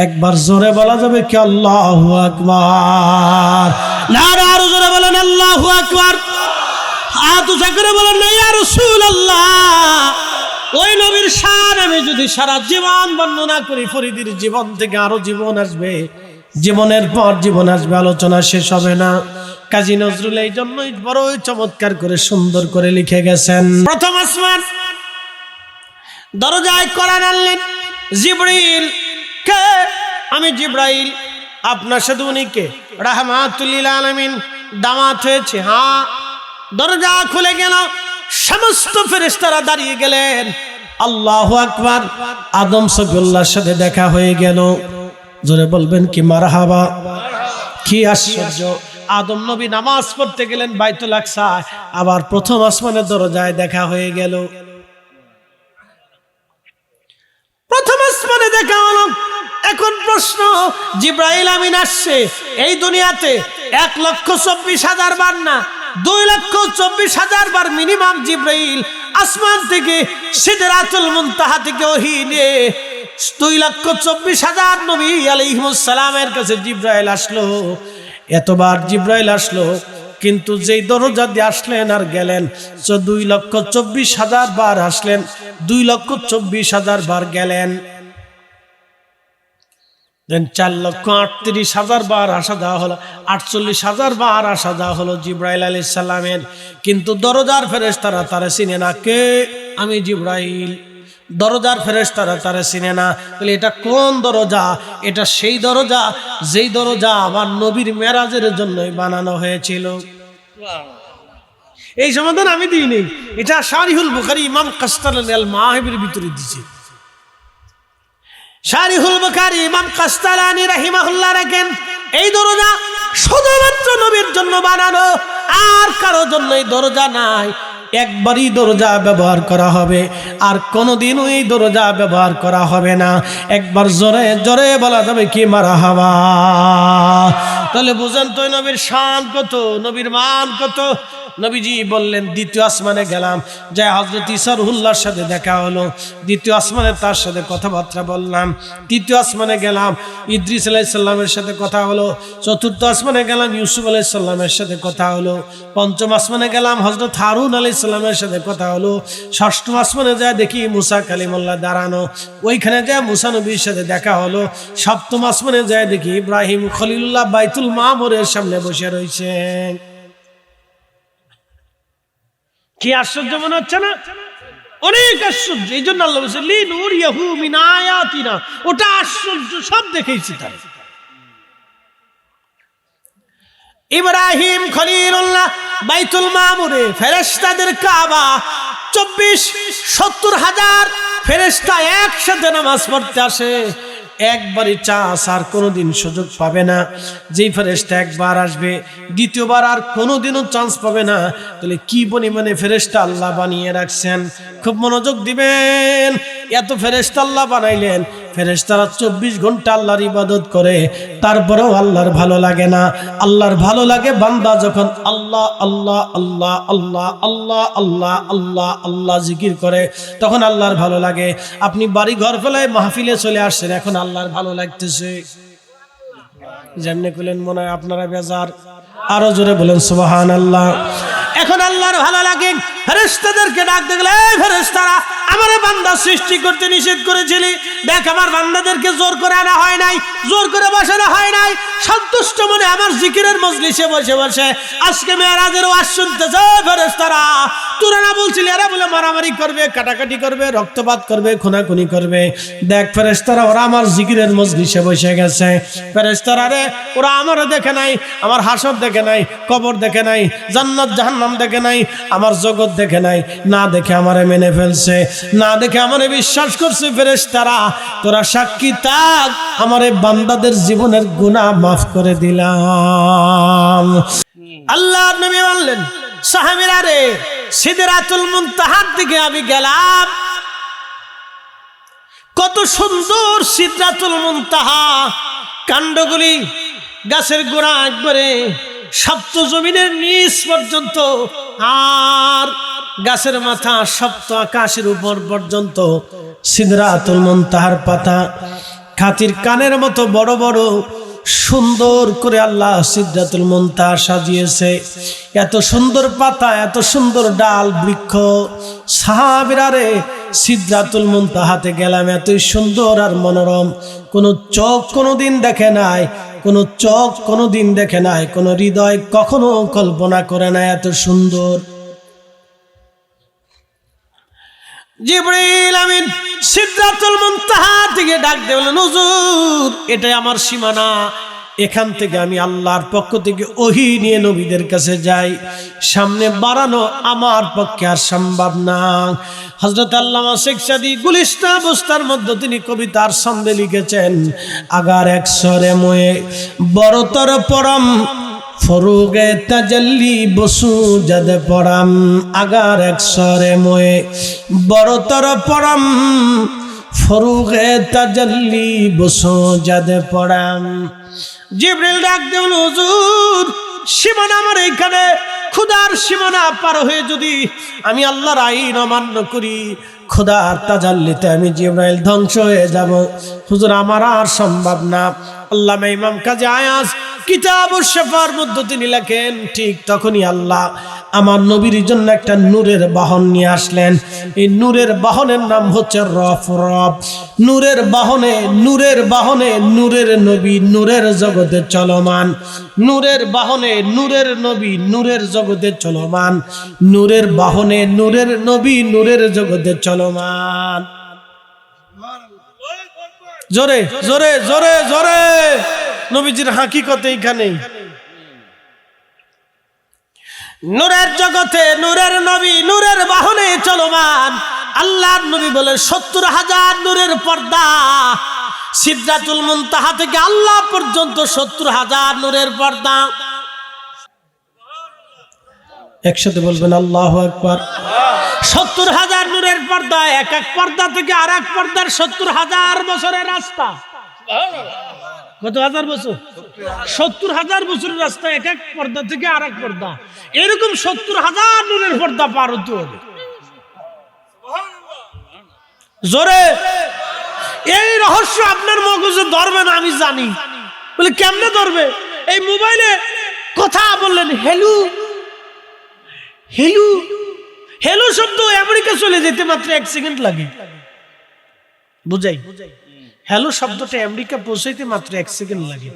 একবার জোরে বলা যাবে কি আল্লাহু আকবার? নারা আরো জোরে বলেন আল্লাহু আকবার। হাত উঁচা করে বলেন না ইয়া রাসূলুল্লাহ। ওই নবীর শান আমি যদি সারা জীবন বর্ণনা করি, ফরিদির জীবন থেকে আরো জীবন আসবে, জীবনের পর জীবন আসবে, আলোচনা শেষ হবে না। কাজী নজরুল এই জন্যই বড়ই চমৎকার করে সুন্দর করে লিখে গেছেন। প্রথম আসমান, দরজায় কোরআন আনলেন জিবরিল। কে? আমি জিব্রাইল। আপনার সাথে উনি কে? রাহমাতুল লিল আলামিন, দামাত হয়েছে। হ্যাঁ। দরজা খুলে গেল, সমস্ত ফেরেশতারা দাঁড়িয়ে গেলেন। আল্লাহু আকবার। আদম সফিউল্লাহর সাথে দেখা হয়ে গেল। জোরে বলবেন কি মারহাবা। কি আশ্চর্য! আদম নবী নামাজ পড়তে গেলেন বাইতুল আকসা, আবার প্রথম আসমানের দরজায় দেখা হয়ে গেল। প্রথম আসমানে দেখা হলো। এখন প্রশ্ন, জিব্রাইল আমিন আসছে এই দুনিয়াতে 1,24,000 বার না, 2,24,000 বার মিনিমাম জিব্রাইল আসমান থেকে সিদরাতুল মুনতাহা থেকে ওহী নিয়ে 2,24,000 নবী আলাইহিমুস সালামের কাছে জিব্রাইল আসলো। এতবার জিব্রাইল আসলো, কিন্তু যেই দরজা দিয়ে আসলেন আর গেলেন, 2,24,000 বার আসলেন, 2,24,000 বার গেলেন। 4,38,000 বার আসা যাওয়া হলো, 48,000 বার আসা যাওয়া হলো জিব্রাইল আলাইহিস সালামের। কিন্তু দরজার ফেরেশতারা তারা চিনে না। কে? আমি জিব্রাইল। দরজার ফেরেশতারা তারা চিনে না। তাহলে এটা কোন দরজা? এটা সেই দরজা যেই দরজা আমার নবীর মেরাজের জন্যই বানানো হয়েছিল। এই সমাধান আমি দিইনি, এটা শারিহুল বুখারী ইমাম কাস্তালানী আল মাওয়াহিবের ভিতরে দিয়েছে। শারিহুল বুখারী ইমাম কাস্তালানী রাহিমাহুল্লাহ রাখেন এই দরজা শুধুমাত্র নবীর জন্য বানানো, আর কারো জন্য এই দরজা নাই। একবারই দরজা ব্যবহার করা হবে, আর কোনোদিন ওই দরজা ব্যবহার করা হবে না। একবার জোরে জোরে বলা যাবে কি মারহাবা। তাহলে বুঝেন তো নবীর শান কত, নবীর মান কত। নবীজি বললেন দ্বিতীয় আসমানে গেলাম, যাই হযরত ঈসা রুহুল্লাহর সাথে দেখা হলো। দ্বিতীয় আসমানে তার সাথে কথাবার্তা বললাম। তৃতীয় আসমানে গেলাম, ইদ্রিস আলাইহিস সালামের সাথে কথা হলো। চতুর্থ আসমানে গেলাম, ইউসুফ আলাইহিস সালামের সাথে কথা হলো। পঞ্চম আসমানে গেলাম, হযরত হারুন আলাইহিস সালামের সাথে কথা হলো। ষষ্ঠ আসমানে যায় দেখি মুসা কালিমুল্লাহ দাঁড়ানো, ওইখানে যায় মুসা নবীর সাথে দেখা হলো। সপ্তম আসমানে যায় দেখি ইব্রাহিম খলিলুল্লাহ বাইতুল মামুরের সামনে বসে রয়েছে। কি আশ্চর্য মনে হচ্ছে না? অনেক আশ্চর্য। এই জন্য আল্লাহ বলেছেন লিনুরিয়াহু মিন আয়াতিনা, ওটা আশ্চর্য, সব দেখেছি তার। ইব্রাহিম খলিলুল্লাহ বাইতুল মামুরে, ফেরেশতাদের কাবা, 24-70,000 ফেরেশতা একসাথে নামাজ পড়তে আসে। একবারই চান্স, আর কোনোদিন সুযোগ পাবে না। যেই ফেরেশতা একবার আসবে, দ্বিতীয়বার আর কোনোদিনও চান্স পাবে না। তাহলে কি পরিমাণে ফেরেশতা আল্লাহ বানিয়ে রাখছেন, খুব মনোযোগ দিবেন। এত ফেরেশতা আল্লাহ বানাইলেন, ফেরেশতারা 24 ঘন্টা আল্লাহর ইবাদত করে, তারপরেও আল্লাহর ভালো লাগে না। আল্লাহর ভালো লাগে বান্দা যখন আল্লাহ আল্লাহ আল্লাহ আল্লাহ আল্লাহ আল্লাহ আল্লাহ আল্লাহ জিকির করে, তখন আল্লাহর ভালো লাগে। আপনি বাড়ি ঘর ফেলায় মাহফিলে চলে আসছেন, এখন আল্লাহর ভালো লাগতেছে। যেমনি বলেন মনে হয় আপনারা বেজার, আরো জোরে বলেন সুবহানাল্লাহ। এখন আল্লাহর ভালো লাগে। ফেরেশতাদেরকে ডাক দেখলে, এই ফেরেশতারা, আমারে বান্দা সৃষ্টি করতে নিষেধ করেছিলি, দেখ আমার বান্দাদেরকে জোর করে আনা হয় নাই, জোর করে বসানো হয় নাই। সন্তুষ্ট মনে আমার জিকিরের মজলিসে বসে বসে আজকে মেরাজের ওয়াজ শুনতেছে। ফেরেশতারা, তোরা না বলছিলি এরা বলে মারামারি করবে, কাটাকাটি করবে, রক্তপাত করবে, খুনাখুনি করবে। দেখ ফেরেশতারা, ওরা আমার জিকিরের মজলিসে বসে গেছে। ফেরেশতারা রে, ওরা আমারও দেখে নাই, আমার হাসর দেখে নাই, কবর দেখে নাই, জান্নাত জাহান্নাম দেখে নাই, আমার জগৎ দেখে নাই, না দেখে আমারে মেনে ফেলছে, না দেখে আমারে বিশ্বাস করছে। ফেরেশতারা, তোরা সাক্ষী থাক, আমারে বান্দাদের জীবনের গুনাহ মাফ করে দিলাম। আল্লাহ নবী বললেন, সাহাবীরা রে, সিদরাতুল মুনতাহার দিকে আমি গেলাম। কত সুন্দর সিদরাতুল মুনতাহা, কাণ্ডগুলি গাছের গোড়া একবারে সপ্ত জমিনের নিচ পর্যন্ত, আর গাছের মাথা সপ্ত আকাশের উপর পর্যন্ত। সিদরাতুল মুনতাহার পাতা খাতির কানের মতো বড় বড়, সুন্দর করে আল্লাহ সিদরাতুল মুনতাহা সাজিয়েছে। এত সুন্দর পাতা, এত সুন্দর ডাল বৃক্ষ। সাহাবীরা রে, সিদরাতুল মুনতাহাতে গেলাম, এতই সুন্দর আর মনোরম। কোনো চোখ কোনোদিন দেখে নাই, কোনো চোখ কোনোদিন দেখে নাই, কোনো হৃদয় কখনো কল্পনা করে না এত সুন্দর। জিবরিল আমিন সিদরাতুল মুনতাহার দিকে ডাক দিয়ে বললেন, হুজুর, এটাই আমার সীমানা, এখান থেকে আমি আল্লাহর পক্ষ থেকে ওহী নিয়ে নবীদের কাছে যাই, সামনে বাড়ানো আমার পক্ষে আর সম্ভব না। হযরত আল্লামা শেখ সাদী গুলিস্তান বুস্তার মধ্যে তিনি কবিতার ছন্দে লিখেছেন, আগার এক স্বরে ময়ে বড়তর পরম ফরুগে তাজাল্লি বসু জাদ পড়াম। আগার এক স্বরে ময়ে বড়তর পরম ফরুগে তাজাল্লি বসু জাদ পড়াম। জিবরিল ডাক দেন, হুজুর, সীমানা আমার এইখানে, খোদার সীমানা পার হয়ে যদি আমি আল্লাহর আইন অমান্য করি, খোদার তাজাল্লিতে আমি জিবরাইল ধ্বংস হয়ে যাব। হুজুর, আমার আর সম্ভব না। আল্লামা ইমাম কাজী আয়াজ কিতাবুশ শাফার মধ্যে তিনি লেখেন, ঠিক তখনই আল্লাহ আমার নবীর জন্য একটা নূরের বাহন নিয়ে আসলেন। এই নূরের বাহনের নাম হচ্ছে রফরফ। নূরের বাহনে, নূরের বাহনে নূরের নবী নূরের জগতে চলমান। নূরের বাহনে নূরের নবী নূরের জগতে চলমান। নূরের বাহনে নূরের নবী নূরের জগতে চলমান। জোরে জোরে জোরে জোরে, নবীজির হাকিকত এইখানেই। নূরের জগতে নূরের নবী নূরের বাহনে চলমান। আল্লাহর নবী বলেন 70,000 নূরের পর্দা, সিদরাতুল মুনতাহা থেকে আল্লাহ পর্যন্ত 70,000 নূরের পর্দা। একসাথে বলবেন আল্লাহু আকবার। 70,000 নূরের পর্দা, এক এক পর্দা থেকে আর এক পর্দার 70,000 বছরের রাস্তা। কত হাজার বছর? 70,000 বছরের রাস্তা, এক এক পর্দা থেকে আর এক পর্দা। এরকম 70,000 নূরের পর্দা পার হতে হবে। জোরে, এই রহস্য আপনার মগজে ধরবে না আমি জানি। বলে কেমনে ধরবে? এই মোবাইলে কথা বললেন, হেলু হেলু হেলু শব্দ আমেরিকা চলে যেতে মাত্র 1 সেকেন্ড লাগে। বুঝাই, হ্যালো শব্দটা আমেরিকা পৌঁছাইতে মাত্র 1 সেকেন্ড লাগে।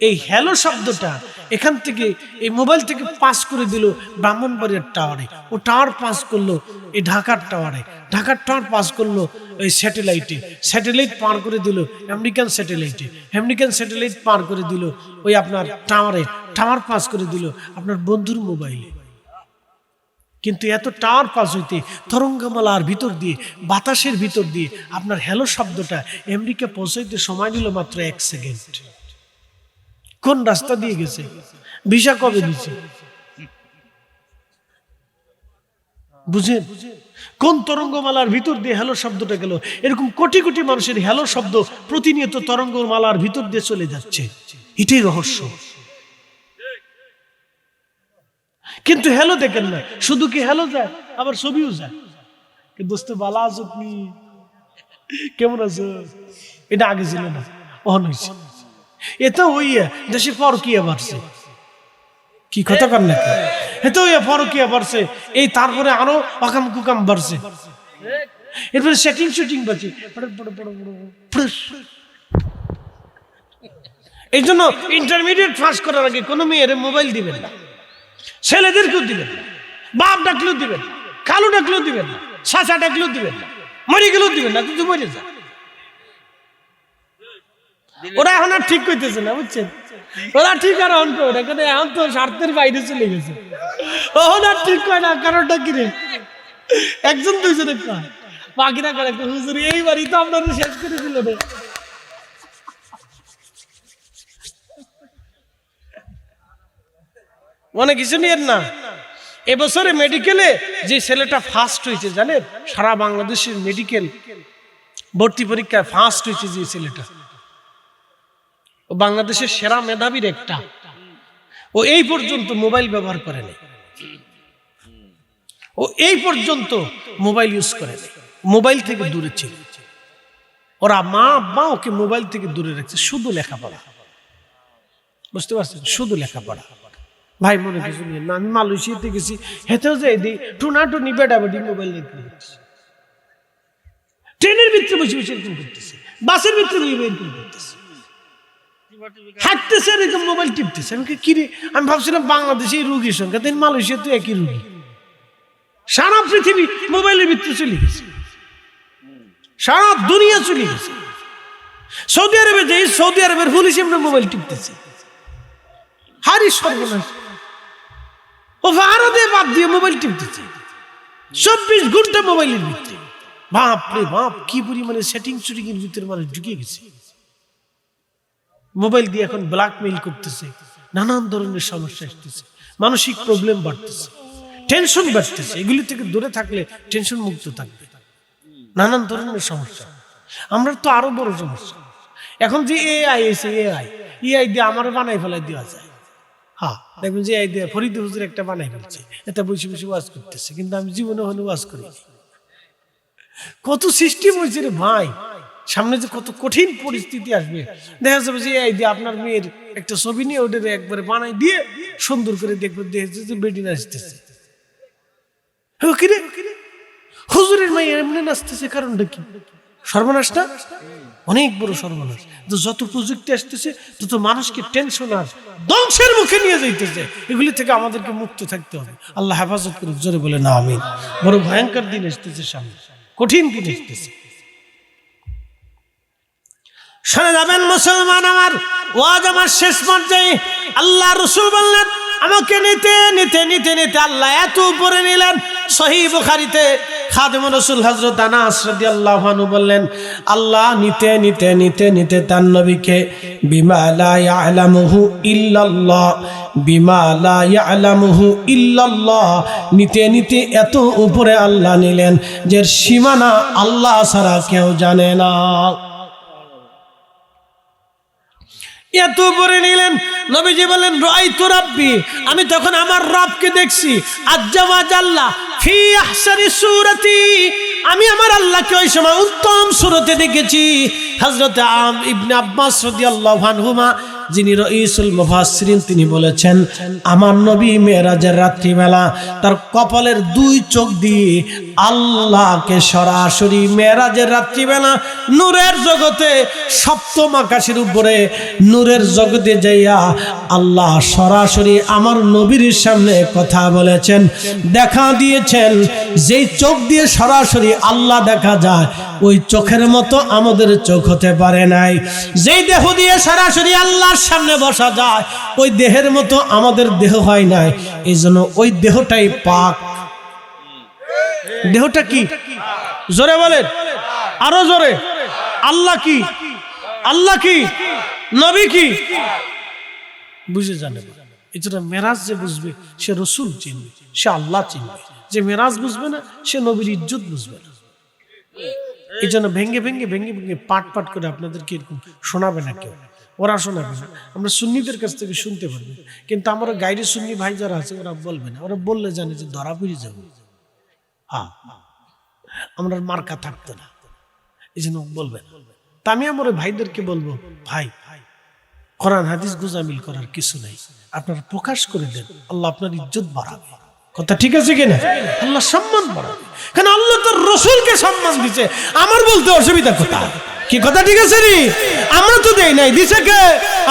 এই হ্যালো শব্দটা এখান থেকে এই মোবাইল থেকে পাস করে দিল ব্রাহ্মণবাড়িয়ার টাওয়ারে, ও টাওয়ার পাস করলো এই ঢাকার টাওয়ারে, ঢাকার টাওয়ার পাস করলো ওই স্যাটেলাইটে, স্যাটেলাইট পার করে দিল আমেরিকান স্যাটেলাইটে, আমেরিকান স্যাটেলাইট পার করে দিল ওই আপনার টাওয়ারে, টাওয়ার পাস করে দিল আপনার বন্ধুর মোবাইলে। কিন্তু এত টাওয়ার পাস হইতে তরঙ্গমালার ভিতর দিয়ে, বাতাসের ভিতর দিয়ে আপনার হ্যালো শব্দটা আমেরিকা পৌঁছাইতে সময় নিল মাত্র 1 সেকেন্ড। কোন রাস্তা দিয়ে গেছে? ভিসা কবে দিছে? বুঝেন কোন তরঙ্গমালার ভিতর দিয়ে হ্যালো শব্দটা গেল? এরকম কোটি কোটি মানুষের হ্যালো শব্দ প্রতিনিয়ত তরঙ্গমালার ভিতর দিয়ে চলে যাচ্ছে। এটাই রহস্য। কিন্তু হ্যালো দেখেন না, শুধু কি হ্যালো যায়, আবার ছবিও যায়। দোস্ত বালা আছো, তুমি কেমন আছো, এটা আগে ছিল না, অহন হয়েছে। এটা ওই দেশে পরকিয়া বাড়ছে। কি কথা কর না, এটা ওই পরকিয়া বাড়ছে। এই তারপরে আরো অকাম কুকাম বাড়ছে। এরপরে সেটিং শুটিং বাড়ছে। এই জন্য ইন্টারমিডিয়েট পাস করার আগে কোনো মেয়ের মোবাইল দিবেন না, ছেলেদেরকেও দিবেন না, বাপ ডাকলেও দিবেন না, কালু ডাকলেও দিবেন না, চাচা ডাকলেও দিবেন না, মরে গেলেও দিবেন না, কিন্তু মরে যা। ওরা এখন আর ঠিক করতেছে না, বুঝছেন? ওরা ঠিক আর এখন করে, এখন তো স্বার্থের বাইরে চলে গেছে। ওখন আর ঠিক কয় না, কারণটা কি রে? একজন দুইজনে কয়, বাকিরা করে হুজুর এইবারই তো আপনাদের শেষ করে দিল রে। মনে কিছু নিয়েন না। এবছরে মেডিকেলে যে ছেলেটা ফার্স্ট হয়েছে জানেন, সারা বাংলাদেশের মেডিকেল ভর্তি পরীক্ষায় ফার্স্ট হয়েছে যে ছেলেটা, ও বাংলাদেশের সেরা মেধাবীর একটা। ও এই পর্যন্ত মোবাইল ব্যবহার করে নাই, ও এই পর্যন্ত মোবাইল ইউজ করে নাই, মোবাইল থেকে দূরে ছিল। ওরা মা আব্বা ওকে মোবাইল থেকে দূরে রাখছে, শুধু লেখাপড়া। বুঝতে পারছেন? শুধু লেখাপড়া। ভাই মনে কিছু নিয়ে না, আমি মালয়েশিয়াতে গেছি, হেতেও যাই দিই টুনাটুনি বেডাবেডি মোবাইল দেখতে হচ্ছে। ট্রেনের ভিতরে বসে বসে এরকম করতেছে, বাসের ভিতরে বসে এরকম করতেছে, হাঁটতেছে এরকম মোবাইল টিপতেছে। আমি কি রে, আমি ভাবছিলাম বাংলাদেশে এই রুগীর সংখ্যা, দেন মালয়েশিয়া তো একই রুগী। সারা পৃথিবী মোবাইলের ভিতরে চলে গেছে, সারা দুনিয়া চলে গেছে। সৌদি আরবে যাই, সৌদি আরবের পুলিশ এমনি মোবাইল টিপতেছে। হারি সর্বনাশ, ও ভারতে বাদ দিয়ে মোবাইল টিপতেছে 24 ঘন্টা মোবাইলের ভিতরে। বাপ রে বাপ, কি পরিমাণে সেটিং শুটিং এর ভিতরে মানুষ ঢুকে গেছে। মোবাইল দিয়ে এখন ব্ল্যাকমেইল করতেছে, নানান ধরনের সমস্যা আসতেছে, মানসিক প্রবলেম বাড়তেছে, টেনশন বাড়তেছে। এগুলি থেকে দূরে থাকলে টেনশন মুক্ত থাকবে। নানান ধরনের সমস্যা, আমরা তো আরো বড় সমস্যা। এখন যে এআই এসে, এআই দিয়ে আমার বানাই ফেলাই দেওয়া যায়। হ্যাঁ, দেখবেন যে এআই দিয়ে ফরিদ হুজুর একটা বানাই ফেলছে, এটা বসে বসে ওয়াজ করতেছে, কিন্তু আমি জীবনে হলে ওয়াজ করিনি। কত সিস্টেম হয়েছে রে ভাই, সামনে যে কত কঠিন পরিস্থিতি আসবে। দেখা যাবে যে এআই দিয়ে আপনার মেয়ের একটা ছবি নিয়ে ওদের একবারে বানাই দিয়ে সুন্দর করে দেখবে, দেখছে যে বেডি নাচতেছে। হুজুরের মাই এমনি নাচতেছে, কারণটা কি? সর্বনাশটা অনেক বড় সর্বনাশ। যত প্রযুক্তি আসতেছে তত মানুষকে টেনশন আর ধ্বংসের মুখে নিয়ে যাইতেছে। এগুলি থেকে আমাদেরকে মুক্ত থাকতে হবে। আল্লাহ হেফাজত করে, জোরে বলে না আমিন। বড় ভয়ঙ্কর দিন আসতেছে সামনে, কঠিন দিন আসতেছে। শুনে যাবেন মুসলমান আমার, ওয়াজ আমার শেষ পর্যায়ে। আল্লাহ রাসূল বললেন, আমাকে নিতে নিতে নিতে নিতে আল্লাহ এত উপরে নিলেন। সহিহ বুখারীতে খাদিমুর রাসূল হযরত আনাস রাদিয়াল্লাহু আনহু বললেন, আল্লাহ নিতে নিতে নিতে নিতে তার নবীকে বিমা লা ইয়ালামুহু ইল্লাল্লাহ, বিমা লা ইয়ালামুহু ইল্লাল্লাহ, নিতে নিতে এত উপরে আল্লাহ নিলেন যে সীমানা আল্লাহ ছাড়া কেউ জানে না। এত উপরে নিলেন। নবীজি বলেন, রাআইতু রাব্বি, আমি তখন আমার রবকে দেখছি, আজ্জা ওয়া জাল্লা ফি আহসানি সূরাতি, আমি আমার আল্লাহকে ওই সময় উত্তম সূরতে দেখেছি। হযরত ইবনে আব্বাস রাদিয়াল্লাহু আনহুমা, যিনি রাইসুল মুফাসসিরিন, তিনি বলেছেন, আমার নবী মেরাজের রাত্রিবেলা তার কপালের দুই চোখ দিয়ে আল্লাহকে সরাসরি মেরাজের রাত্রিবেলা নূরের জগতে সপ্তম আকাশের উপরে নূরের জগতে যাইয়া আল্লাহ সরাসরি আমার নবীর সামনে কথা বলেছেন, দেখা দিয়েছেন। যেই চোখ দিয়ে সরাসরি আল্লাহ দেখা যায়, ওই চোখের মতো আমাদের চোখ হতে পারে নাই। যেই দেহ দিয়ে সরাসরি আল্লাহর সামনে বসা যায়, ওই দেহের মতো আমাদের দেহ হয় নাই। এই জন্য ওই দেহটাই পাক। দেহটা কি? জোরে বলেন, আরো জোরে। আল্লাহ কি? আল্লাহ কি? নবী কি? বুঝে জানে। এই জন্য মেরাজ যে বুঝবে সে রসুল চিনবে, সে আল্লাহ চিনবে। যে মেরাজ বুঝবে না, সে নবীর ইজ্জত বুঝবে না। এই জন্য ভেঙ্গে ভেঙ্গে ভেঙ্গে ভেঙ্গে পাট পাট করে আপনাদেরকে এরকম শোনাবে না কেউ, ওরা শোনাবে না। আমরা সুন্নিদের কাছ থেকে শুনতে পারবো, কিন্তু আমার গাইরে সুন্নি ভাই যারা আছে ওরা বলবে না। ওরা বললে জানে যে ধরা পড়ে যাবে। হ্যাঁ, আমরা মার্কা থাকতো না, এই জন্য বলবে না। তা আমি আমার ভাইদেরকে বলবো, ভাই কোরআন হাদিস গুজামিল করার কিছু নাই, আপনারা প্রকাশ করে দেন, আল্লাহ আপনার ইজ্জত বাড়াবে। কথা ঠিক আছে কিনা? আল্লাহ সম্মান বাড়াবে, কারণ আল্লাহ তার রসুলকে সম্মান দিছে। আমার বলতে অসুবিধা কোথায়? কি কথা ঠিক আছে রে? আমরা তো দেই নাই, দিছে কে?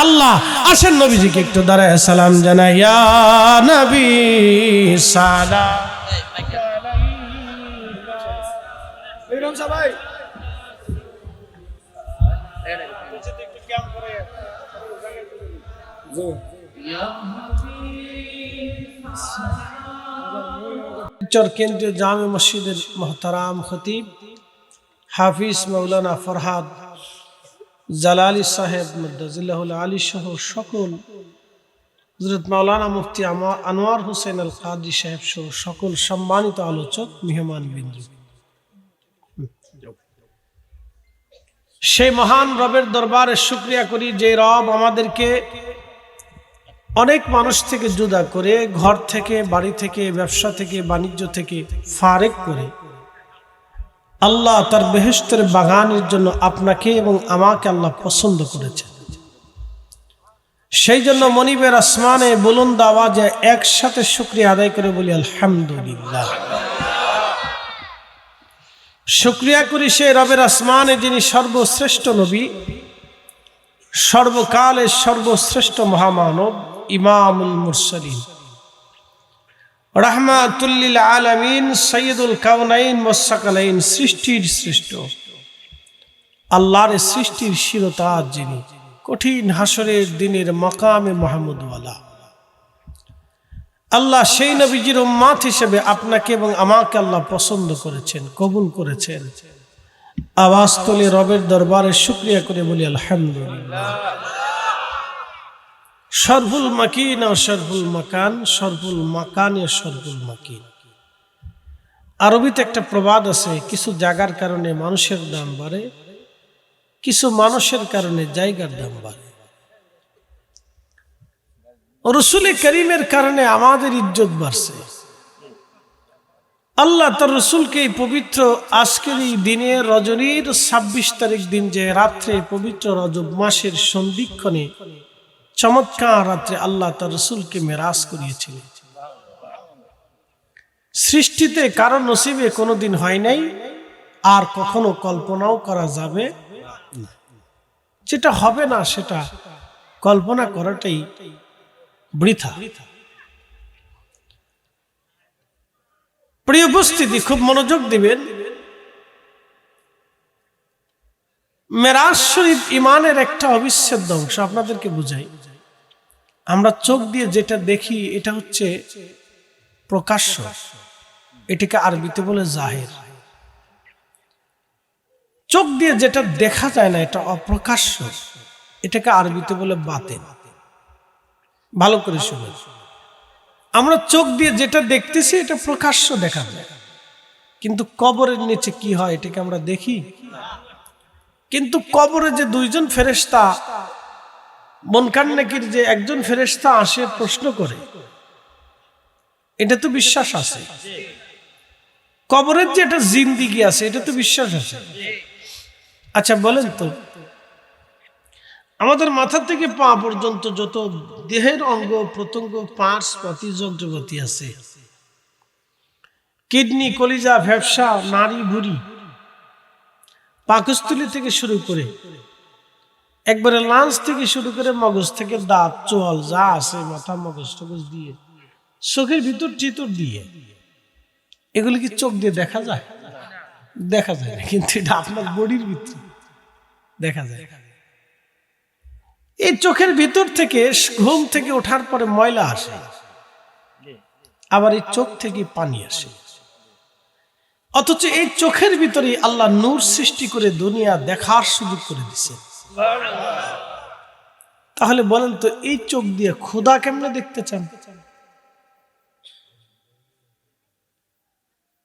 আল্লাহ। আসেন নবীজিকে একটু দাঁড়ায় সালাম জানাই। ইয়া নবী সালাম। এরকম সবাই কেন্দ্রীয় জামে মসজিদের মোহতারাম খতিব হাফিজ মৌলানা ফরহাদ জালালি সাহেব মুদ্দাজিল্লাহুল আলী সহ সকল, হযরত মাওলানা মুফতি আনোয়ার হোসেন আল কাদরি সাহেব সহ সকল সম্মানিত আলোচক মেহমান বিন্দু, সেই মহান রবের দরবারে শুকরিয়া করি যে রব আমাদেরকে অনেক মানুষ থেকে জুদা করে, ঘর থেকে, বাড়ি থেকে, ব্যবসা থেকে, বাণিজ্য থেকে ফারেক করে আল্লাহ তার বেহেশতের বাগানের জন্য আপনাকে এবং আমাকে আল্লাহ পছন্দ করেছেন। সেই জন্য মনিবের আসমানে বুলন্দ আওয়াজে একসাথে শুকরিয়া আদায় করে বলি আলহামদুলিল্লাহ। শুকরিয়া করি সেই রবের আসমানে যিনি সর্বশ্রেষ্ঠ নবী, সর্বকালের সর্বশ্রেষ্ঠ মহামানব, ইমামুল মুরসালিন, রাহমাতুল লিল আলামিন, সাইয়্যিদুল কাউনাইন ওয়াস সাকালাইন, সৃষ্টির শ্রেষ্ঠ, আল্লাহর সৃষ্টির শিরতাজ যিনি, কঠিন হাসরের দিনের মাকামে মাহমুদওয়ালা আল্লাহ, সেই নবীজির উম্মত হিসেবে আপনাকে এবং আমাকে আল্লাহ পছন্দ করেছেন, কবুল করেছেন। আওয়াজ তুলে রবের দরবারে শুকরিয়া করে বলি আলহামদুলিল্লাহ। শরফুল মাকিন ও শরফুল মাকান, শরফুল মাকান ও শরফুল মাকিন। আরবিতে একটা প্রবাদ আছে, কিছু জায়গার কারণে মানুষের দাম বাড়ে, কিছু মানুষের কারণে জায়গার দাম বাড়ে। রসুল করিমের কারণে আমাদের ইজ্জত বাড়ছে। আল্লাহ তার রসুলকে এই পবিত্র আজকের এই দিনে রজনীর 26 তারিখ দিন, যে রাত্রে পবিত্র রজব মাসের সন্ধিক্ষণে চমৎকার রাত্রে আল্লাহ তার রসুলকে মেরাজ করিয়েছিলেন। সৃষ্টিতে কারো নসিবে কোনোদিন হয় নাই, আর কখনো কল্পনাও করা যাবে না। যেটা হবে না সেটা কল্পনা করাটাই বৃথা। প্রিয় উপস্থিতি, খুব মনোযোগ দিবেন। মেরাজ শরীফ ইমানের একটা অবিচ্ছেদ্য অংশ। আপনাদেরকে বুঝাই, আমরা চোখ দিয়ে যেটা দেখি এটা হচ্ছে প্রকাশ্য, এটাকে আরবিতে বলে জাহির। চোখ দিয়ে যেটা দেখা যায় না এটা অপ্রকাশ্য, এটাকে আরবিতে বলে বাতিন। ভালো করে শুনুন, আমরা চোখ দিয়ে যেটা দেখতেছি এটা প্রকাশ্য দেখা যায়, কিন্তু কবরের নিচে কি হয় এটাকে আমরা দেখি। কিন্তু কবরে যে দুইজন ফেরেশতা, মুনকার নাকির যে একজন ফেরেশতা আসে প্রশ্ন করে, এটা তো বিশ্বাস আছে। কবরের যে একটা জিন্দিগি আছে এটা তো বিশ্বাস আছে। আচ্ছা বলেন তো, আমাদের মাথা থেকে পা পর্যন্ত যত দেহের অঙ্গ প্রত্যঙ্গ, পার্টস পাতি, যন্ত্রপাতি আছে, কিডনি, কলিজা, ভ্যাপসা, নাড়ি ভুঁড়ি, পাকস্থলী থেকে শুরু করে একবারে লাঞ্চ থেকে শুরু করে মগজ থেকে দাঁত, চোয়াল যা আছে, মাথা, মগজ টগজ দিয়ে, চোখের ভিতর চিতর দিয়ে, এগুলি কি চোখ দিয়ে দেখা যায়? দেখা যায় না, কিন্তু এটা আপনার বডির ভিতরে দেখা যায়। এই চোখের ভিতর থেকে ঘুম থেকে ওঠার পরে ময়লা আসে, আবার এই চোখ থেকে পানি আসে, অথচ এই চোখের ভিতরে আল্লাহ নূর সৃষ্টি করে দুনিয়া দেখার সুযোগ করে দিছে। তাহলে বলেন তো, এই চোখ দিয়ে খোদা কেমনে দেখতে চান?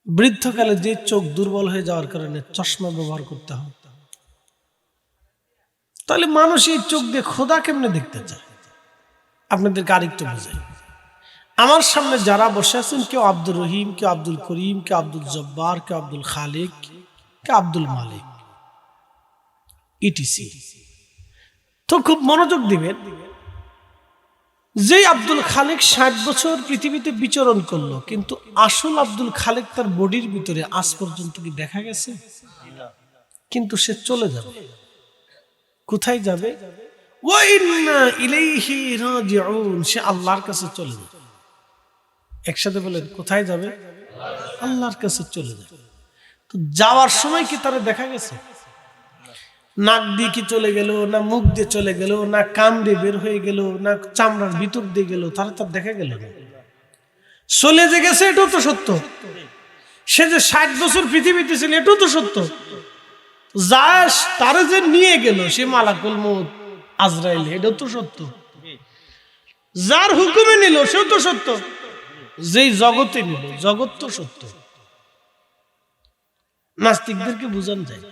বৃদ্ধকালে যে চোখ দুর্বল হয়ে যাওয়ার কারণে চশমা ব্যবহার করতে হয়, তাহলে মানুষ এই চোখ দিয়ে খোদা কেমনে দেখতে চায়? আপনাদেরকে আরেকটু বুঝাই। আমার সামনে যারা বসে আছেন, কেউ আব্দুর রহিম, কেউ আব্দুল করিম, কেউ আব্দুল জব্বার, কেউ আব্দুল খালিক, কেউ আব্দুল মালিক, ইটিসি। তো খুব মনোযোগ দিবেন, যে আব্দুল খালিক 60 বছর পৃথিবীতে বিচরণ করলো, কিন্তু আসল আব্দুল খালিক তার বডির ভিতরে আজ পর্যন্ত কি দেখা গেছে? কিন্তু সে চলে যাবে। কোথায় যাবে? ওয়া ইন্না ইলাইহি রাজিউন, সে আল্লাহর কাছে চলে যাবে। একসাথে বলেন, কোথায় যাবে? আল্লাহর কাছে চলে যাবে। তো যাওয়ার সময় কি তারা দেখা গেছে? নাক দিয়ে কি চলে গেল, না মুখ দিয়ে চলে গেল, না কান দিয়ে বের হয়ে গেল, না চামড়ার ভিতর দিয়ে গেল, তারা তার দেখা গেল না। চলে যে গেছে এটাও তো সত্য। সে যে 60 বছর পৃথিবীতে ছিল এটাও তো সত্য। যাস তারা যে নিয়ে গেল সে মালাকুল মউত আজরাইল, এটাও তো সত্য। যার হুকুমে নিল সেও তো সত্য। যেই জগতে নিল জগৎ তো সত্য। নাস্তিকদেরকে বুঝান যায়,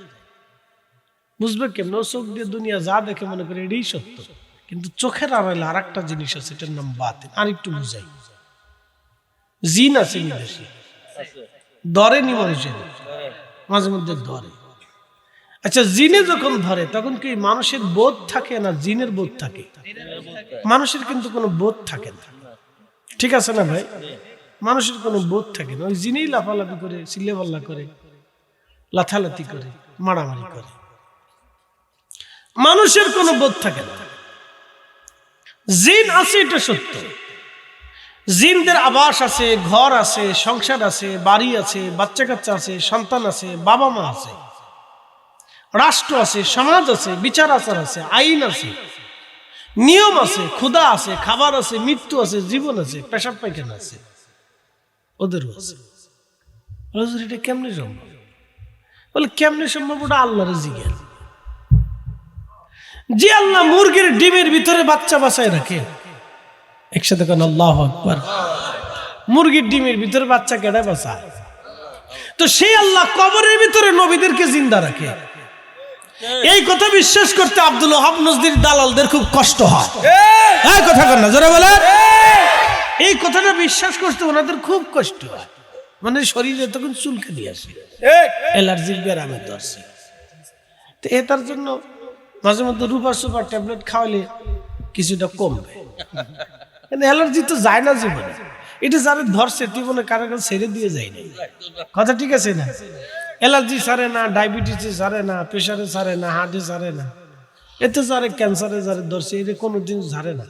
বুঝবে কেমন? চোখ দিয়ে দুনিয়া যা দেখে মনে করে এটাই সত্য, কিন্তু চোখের আড়ালে আর একটা জিনিস আছে, এটার নাম বাতিন। আর একটু বুঝাই, জিন আছে বিদেশে, ধরেনি মানুষের, মাঝে মধ্যে ধরে। আচ্ছা, জিনে যখন ধরে তখন কি মানুষের বোধ থাকে না জিনের বোধ থাকে? মানুষের কিন্তু কোনো বোধ থাকে না, ঠিক আছে না ভাই? মানুষের কোনো বোধ থাকে না, ওই জিনেই লাফালাফি করে, চিল্লাপাল্লা করে, লাথালাথি করে, মারামারি করে। মানুষের কোনো বোধ থাকে না। জিন আছে এটা সত্য, জিনদের আবাস আছে, ঘর আছে, সংসার আছে, বাড়ি আছে, বাচ্চা কাচ্চা আছে, সন্তান আছে, বাবা মা আছে, রাষ্ট্র আছে, সমাজ আছে, বিচার আচার আছে, আইন আছে, নিয়ম আছে, ক্ষুধা আছে, খাবার আছে, মৃত্যু আছে, জীবন আছে, পেশাব পায়খানা আছে, ওদেরও আছে। এটা কেমনে সম্ভব? বলে কেমনে সম্ভব? ওটা আল্লাহর জিজ্ঞাসা। যে আল্লাহ মুরগির ডিমের ভিতরে বাচ্চা বাঁচায় রাখে, একসাথে কেন আল্লাহু আকবার। মুরগির ডিমের ভিতরে বাচ্চা কেটে বাঁচায়, তো সেই আল্লাহ কবরের ভিতরে নবীদেরকে জিন্দা রাখে। এই কথা বিশ্বাস করতে আব্দুল ওহাব নজদির দালালদের খুব কষ্ট হয়। এই কথা কর না, জোরে বলে। এই কথাটা বিশ্বাস করতে ওনাদের খুব কষ্ট হয়, মানে শরীরে তখন চুলকানি আসে, অ্যালার্জির ব্যারামে ধরছে। তো এটার জন্য মাঝে মধ্যে রুপার সুপার ট্যাবলেট খাওয়ালে কিছুটা কমবে, কিন্তু অ্যালার্জি তো যায় না জীবনে। এটা যারা ধরছে জীবনে কারো কাছে ছেড়ে দিয়ে যায় না, কথা ঠিক আছে না? অ্যালার্জি সারে না, ডায়াবেটিসে সারে না, প্রেশারে সারে না, হার্টে সারে না, এতে যারে ক্যান্সারে যারে ধরছে এটা কোনোদিন সারে না,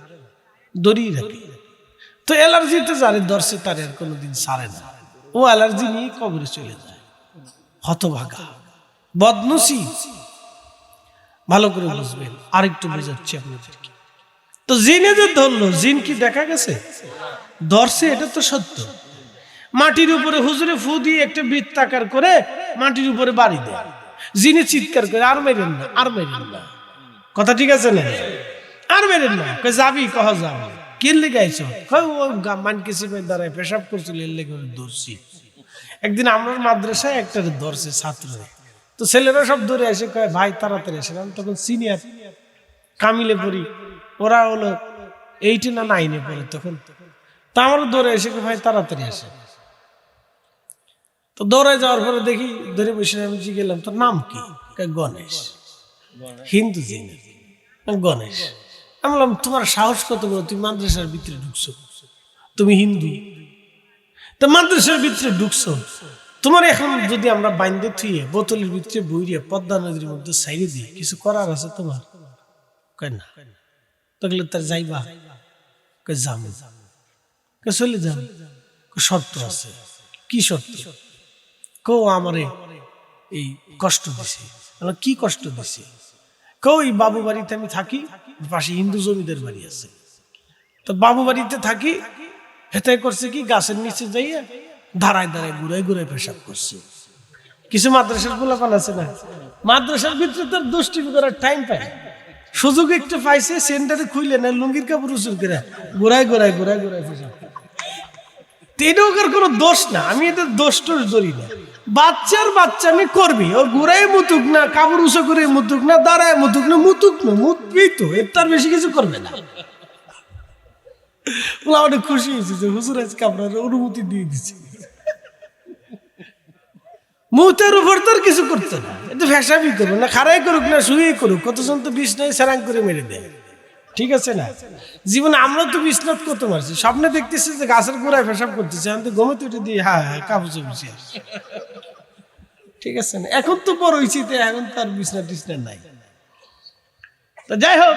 দড়িয়ে রাখে। তো অ্যালার্জিতে যারে ধরছে তার আর কোনোদিন সারে না, ও অ্যালার্জি নিয়ে কবরে চলে যায়। হতভাগা, বদনসিব। ভালো করে বুঝবেন, আরেকটু বুঝাচ্ছি আপনাদেরকে। তো জিনে যে ধরলো, জিন কি দেখা গেছে? ধরছে, এটা তো সত্য। মাটির উপরে হুজুরে ফু দিয়ে একটা বৃত্তাকার করে মাটির উপরে বাড়ি দেয়, জিনে চিৎকার করে আর মেরেন না, আর মেরেন না। কথা ঠিক আছে না? আর মেরেন না। যাবি, কহ যাবো, কিনলে গাইছো, মান কিছু দাঁড়ায় পেশাব করছিল, এর লেগে ধরছি। একদিন আমরা মাদ্রাসায় একটা ধরছে ছাত্র, তো ছেলেরা সব ধরে এসে কয় ভাই তাড়াতাড়ি আসে। আমি তখন সিনিয়র কামিলে পড়ি, ওরা হলো 8 না 9 পড়ে তখন। তা আমারও দৌড়ে এসে ভাই তাড়াতাড়ি আসে। তো দৌড়ায় যাওয়ার পরে দেখি ধরে বসে, আমি গেলাম তোর নাম কি? গণেশ। হিন্দু জিন, গণেশ। আমি বললাম তোমার সাহস কত বড়, তুমি মাদ্রাসার ভিতরে ঢুকছো, তুমি হিন্দু, তো মাদ্রাসার ভিতরে ঢুকছো, তোমার এখন যদি আমরা বাইন্দে থুয়ে বোতলের ভিতরে বইরিয়ে পদ্মা নদীর মধ্যে সাইরে দিই, কিছু করার আছে তোমার? কয় না। তাহলে তার যাইবা? কয় যাম। চলে যাম। শর্ত আছে। কি শর্ত? কো আমারে এই কষ্ট দিছে। কি কষ্ট দিছে? কই বাবু বাড়িতে আমি থাকি, পাশে হিন্দু জমিদের বাড়ি আছে, তো বাবু বাড়িতে থাকি, হেতাই করছে কি গাছের নিচে যাইয়া দাঁড়ায় দাঁড়ায় ঘুরাই ঘুরাই পেশাব করছে। কিছু মাদ্রাসার পোলাপান আছে না, মাদ্রাসার ভিতরে তার দুষ্টিমি করার টাইম পায়, সুযোগ একটু পাইছে, সেন্টারে খুইলে না লুঙ্গির কাপড় উচুর করে ঘুরাই ঘুরাই ঘুরাই ঘুরাই পেশাব। এটা ওর কোনো দোষ না, আমি এটা দোষ টোষ ধরি না। বাচ্চার বাচ্চা আমি করবি, ও ঘুরাই মুতুক না, কাপড় উঁচু করে মুতুক না, দাঁড়ায় মুতুক না, মুতুক না, মুতবি তো, এর তার বেশি কিছু করবে না। অনেক খুশি হয়েছে যে হুজুর আজকে আপনার অনুমতি দিয়ে দিচ্ছে। মুতের উপর তো আর কিছু করতে না, এটা ফ্যাসাবি করবো না, খারাই করুক না শুয়ে করুক, কতজন তো বিছনায় সেরাং করে মেরে দেয়। ঠিক আছে না? জীবনে আমরা তো বিছনাত কত মারছি, স্বপ্নে দেখতেছি যে গাছের গোড়ায় পেশাব করতেছে, আমি তো গমে তুটে দিয়ে হ্যাঁ হ্যাঁ কাপড়ে বসে আসছি। ঠিক আছে না? এখন তো বড় হয়েছি, এখন তো আর বিছনা টিছনা নাই। তো যাই হোক,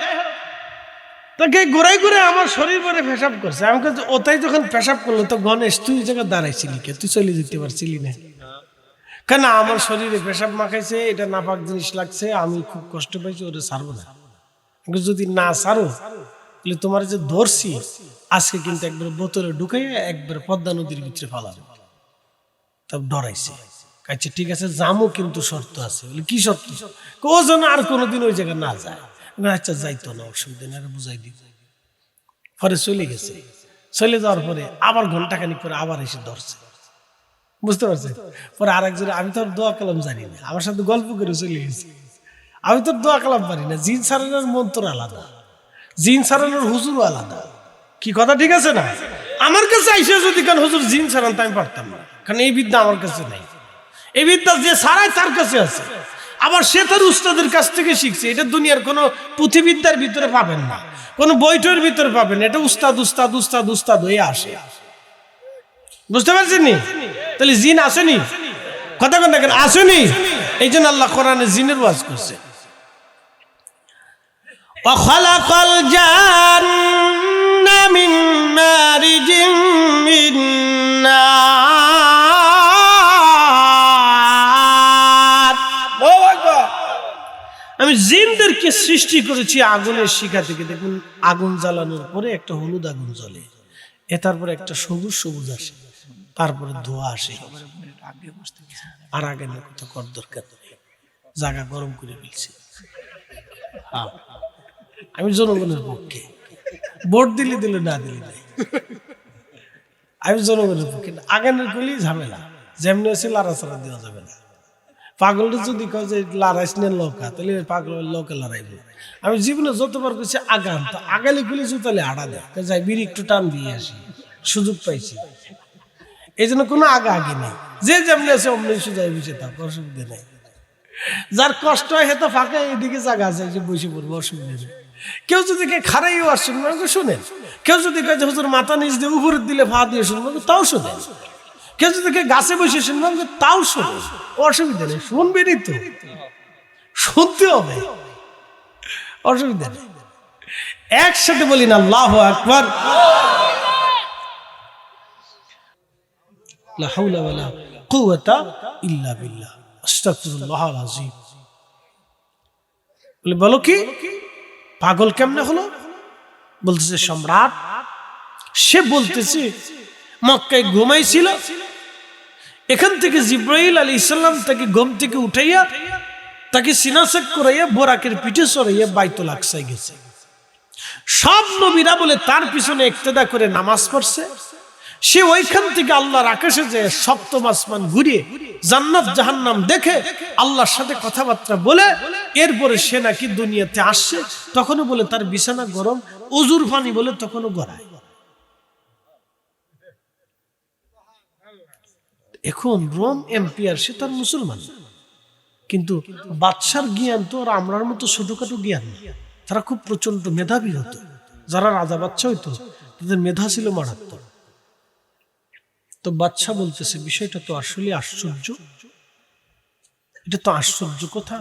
তাকে ঘুরাই ঘুরে আমার শরীর পরে পেশাব করছে। আমাকে ওটাই যখন পেশাব করলো, তো গণেশ তুই জায়গায় দাঁড়াইছিলি কে? তুই চলে যেতে পারছিলি না কেন? আমার শরীরে পেশাব মাখাইছে, এটা নাপাক জিনিস লাগছে, আমি খুব কষ্ট পাইছি, ওটা ছাড়বো না। যদি না ছাড়ো তাহলে তোমার যে ধরছি আজকে কিন্তু একবার বোতলে ঢুকাই একবার পদ্মা নদীর ভিতরে ফালাবো। তা ডরাইছে, কাছে ঠিক আছে জামু, কিন্তু শর্ত আছে। কি শর্ত? ও যেন আর কোনোদিন ওই জায়গায় না যায়। আচ্ছা যাইতো না, অসুবিধা নেই, বুঝাই দিব। পরে চলে গেছে। চলে যাওয়ার পরে আবার ঘন্টাখানিক পরে আবার এসে ধরছে, বুঝতে পারছে? পরে আরেকজন, আমি তো আর দোয়া কালাম জানি না, আমার সাথে গল্প করে চলে গেছে। আমি তো দোয়া কালাম পারি না, জিন সারানোর মন্ত্র আলাদা, জিন সারানোর হুজুরও আলাদা। কি কথা ঠিক আছে না? আমার কাছে আইসে যদি কেন হুজুর জিন সারান, আমি পারতাম না, কারণ এই বিদ্যা আমার কাছে নাই। এই বিদ্যা যে সারায় তার কাছে আছে, আবার সে তার উস্তাদের কাছ থেকে শিখছে। এটা দুনিয়ার কোনো পুঁথিবিদ্যার ভিতরে পাবেন না, কোনো বইটার ভিতরে পাবেন না। এটা উস্তাদ উস্তাদ উস্তাদ উস্তাদ হয়ে আসে। বুঝতে পারছেন নি? তাহলে জিন আসেনি, কথা কথা কেন আসেনি? এই জন্য আল্লাহ কোরআনে জিনের ওয়াজ করছে। وخلق الجن من مارج من نار। আমি জিনদেরকে সৃষ্টি করেছি আগুনের শিখা থেকে। দেখুন, আগুন জ্বালানোর পরে একটা হলুদ আগুন জ্বলে, তারপরে একটা সবুজ সবুজ আসে, তারপরে ধোঁয়া আসে। আর আগে না কত কর দরকার, জায়গা গরম করে ফেলছে। আমি জনগণের পক্ষে, ভোট দিলে দিলে, না দিলে নাই। আমি জনগণের পক্ষে। আগানের কইলেই ঝামেলা, যেমনি আছে লাড়াছাড়া দেওয়া যাবে না। পাগলটা যদি কয় যে লড়াইস না লৌকা, তাহলে পাগলের লৌকা লড়াইব। আমি জীবনে যতবার করছি আগান, তো আগালে খুলে জুতালে আড়া দেয়, যাই বিড়ি একটু টান দিয়ে আসি, সুযোগ পাইছি। এই জন্য কোনো আগা আগে নেই, যে যেমনি আছে অমনি সুজাই বসে থাক, অসুবিধা নেই। যার কষ্ট হয় হেতো ফাঁকা এদিকে জায়গা আছে, যে বসে পড়বো, অসুবিধা নেই। কেউ যদি কে খারাইও আসছেন শুনেন, কেউ যদি কে হুজুর মাথা নিচ দিয়ে উপরে দিলে ফা দিয়ে শুনবেন, তাও শোনেন। কেউ যদি কে গাছে বসে শুনবেন, তাও শোনেন, অসুবিধা নেই। শুনবেনই তো, শুনতে হবে, অসুবিধা নেই। একসাথে বলি না আল্লাহু আকবার। লা হাওলা ওয়ালা কুওয়াতা ইল্লা বিল্লাহ। আস্তাগফিরুল্লাহল আযীম। বলে বলো কি, পাগল কেমনে হলো? বলতেছে সম্রাট, সে বলতেছে মক্কায় ঘুমাইছিল, এখান থেকে জিব্রাইল আলাইহিস সালাম তাকে ঘুম থেকে উঠাইয়া তাকে সিনাসেক করাইয়া বোরাকের পিঠে চড়াইয়া বাইতুল আকসায় গেছে। সব নবীরা বলে তার পিছনে ইক্তেদা করে নামাজ পড়ছে। সে ওইখান থেকে আল্লাহর আকাশে যে সপ্তম আসমান ঘুরিয়ে জান্নাত জাহান্নাম দেখে আল্লাহর সাথে কথাবার্তা বলে এরপরে সে নাকি দুনিয়াতে আসছে। তখনও বলে তার বিছানা গরম, উজুর পানি বলে তখনও গড়ায়। এখন রোম এম্পিয়ার, সে তার মুসলমান, কিন্তু বাদশার জ্ঞান তো আর আমরার মতো ছোটখাটো জ্ঞান না। তারা খুব প্রচন্ড মেধাবী হতো। যারা রাজা বাদশা হইতো তাদের মেধা ছিল মারাত্মক। তো বাদশা বলতেছে বিষয়টা তো আসলে আশ্চর্য, এটা তো আশ্চর্য কথা,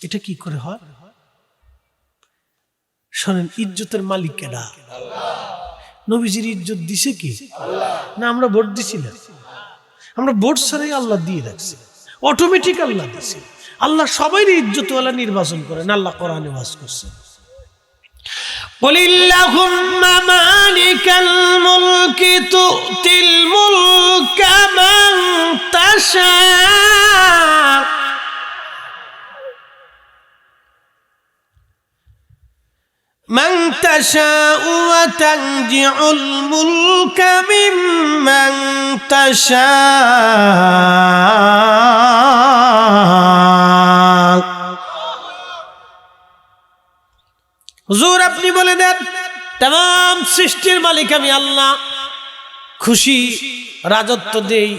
এটা কি করে হয়? শোনেন, ইজ্জতের মালিক কেডা? নবীজির ইজ্জত দিছে কি? না আমরা ভোট দিছি না, আমরা ভোট ছাড়াই আল্লাহ দিয়ে রাখছি, অটোমেটিক আল্লাহ দিছে। আল্লাহ সবাই ইজ্জতওয়ালা নির্বাচন করেন। আল্লাহ কোরআনে ওয়াজ করছেন, কুলিল্লাহুম্মা মালিকাল মুলকি তুতিল মুলকা মান তাশা মান তাশাউ ওয়া তানজিউল মুলকা মিম্মান তাশা হুজুর আপনি বলে দেন, तमाम সৃষ্টির মালিক আমি আল্লাহ, খুশি রাজত্ব দেই,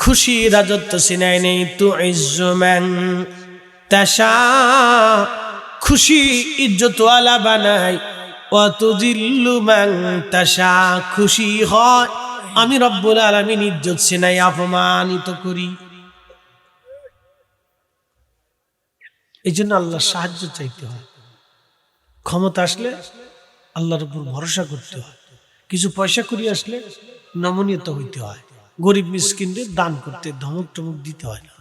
খুশি রাজত্ব সিনাই নেই। তু ইজ্জু মান তাশা, খুশি ইজ্জতওয়ালা বানাই। ওয়া তুযিল্লু মান তাশা, খুশি হয় আমি রব্বুল আলামিন ইজ্জত সিনাই অপমানিত করি। এই জন্য আল্লাহর সাহায্য চাইতে হয়। ক্ষমতা আসলে আল্লাহর উপর ভরসা করতে হয়। কিছু পয়সা করি আসলে নমনীয়তা হইতে হয়। গরিব মিসকিনদের দান করতে ধমক টমক দিতে হয় না।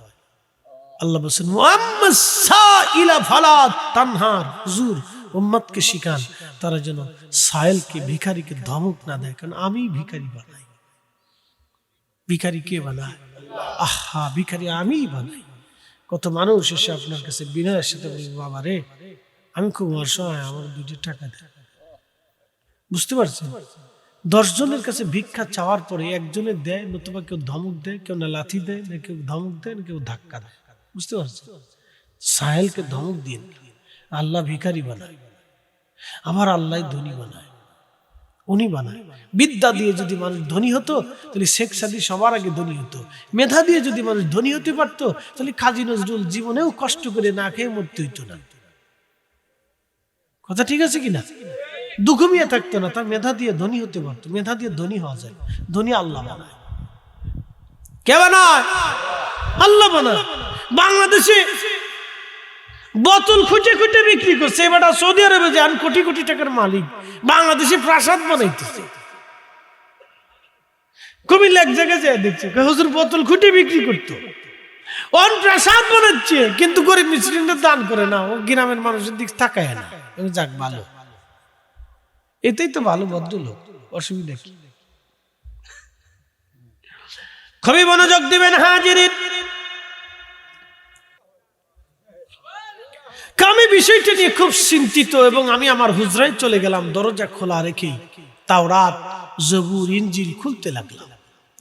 আল্লাহ বলেন মুআম্মাস সাইলা ফালা তানহার, হুজুর উম্মতকে শিখান তারা যেন সাইলকে, ভিখারিকে ধমক না দেয়, কারণ আমি ভিখারি বানাই। ভিখারি কে বানায়? আহা, ভিখারি আমিই বানাই। কত মানুষ এসে আপনার কাছে বিনয়ের সাথে বলবে, বাবা রে আমি খুব অসহায়, আমার 2 টাকা দেয়। বুঝতে পারছেন? 10 জনের কাছে ভিক্ষা চাওয়ার পরে একজনের দেয়, নতুবা কেউ ধমক দেয়, কেউ না লাথি দেয়, না কেউ ধমক দেয়, না কেউ ধাক্কা দেয়। বুঝতে পারছেন? সাহেলকে ধমক দিয়ে আল্লাহ ভিখারি বানায়, আমার আল্লাহ ধনী বানায়। উনি বানায়। বিদ্যা দিয়ে যদি মানুষ ধনী হতো তাহলে শেখ সাদি সবার আগে ধনী হতো। মেধা দিয়ে যদি মানুষ ধনী হতে পারতো তাহলে কাজী নজরুল জীবনেও কষ্ট করে না খেয়ে মরতে হইতো না। কথা ঠিক আছে কিনা? দুঃখমিয়া থাকতো না, তার মেধা দিয়ে ধনী হতে পারতো। মেধা দিয়ে ধনী হওয়া যায়। ধনী আল্লাহ বানায়। কে বানায়? আল্লাহ বানায়। বাংলাদেশে বোতল খুঁটে খুঁটে বিক্রি করছে, এবার সৌদি আরবে যান কোটি কোটি টাকার মালিক, বাংলাদেশে প্রাসাদ বানাইতেছে। কুমিল্লা এক জায়গায় যায় দেখছে হুজুর বোতল খুঁটে বিক্রি করতো, অন প্রাসাদ বানাচ্ছে, কিন্তু গরিব মিসকিনদের দান করে না, ও গ্রামের মানুষের দিক তাকায় না। যাক ভালো, এটাই তো ভালো ভদ্রলোক, অসুবিধা কি? খুবই মনোযোগ দিবেন হাজিরিন। আমি বিষয়টা নিয়ে খুব চিন্তিত এবং আমি আমার হুজরায় চলে গেলাম, দরজা খোলা রেখে তাওরাত, জবুর, ইনজিল খুলতে লাগলাম,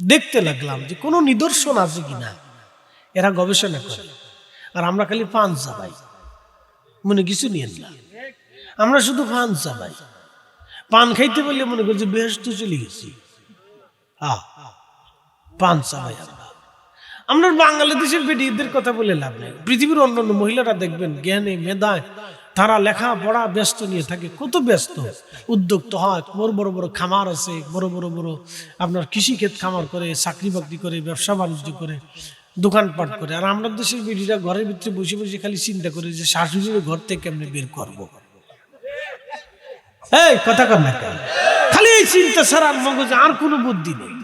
দেখতে লাগলাম যে কোনো নিদর্শন আছে কিনা। এরা গবেষণা করে, আর আমরা খালি পান চাবাই, মনে কিছু নিয়েন না। আমরা শুধু পান চাবাই, পান খাইতে বললে মনে করছি বেহেশতে চলে গেছি। পান চাবাই আমরা বাংলাদেশের বেটিদের কথা বলে লাভ নেই। পৃথিবীর অন্যান্য মহিলারা দেখবেন জ্ঞানে মেধায় তারা লেখাপড়া ব্যস্ত নিয়ে থাকে, কত ব্যস্ত, উদ্যোক্তা হয়, বড় বড় বড় খামার আছে, বড় বড় বড় আপনার কৃষিক্ষেত খামার করে, চাকরি বাকরি করে, ব্যবসা বাণিজ্য করে, দোকানপাট করে। আর আমরা দেশের বেটিরা ঘরের ভিতরে বসে বসে খালি চিন্তা করে যে শাশুড়ির ঘর থেকে কেমনে বের করবো। এই কথা কর না, খালি এই চিন্তা ছাড়া আর মগজে আর কোনো বুদ্ধি নেই।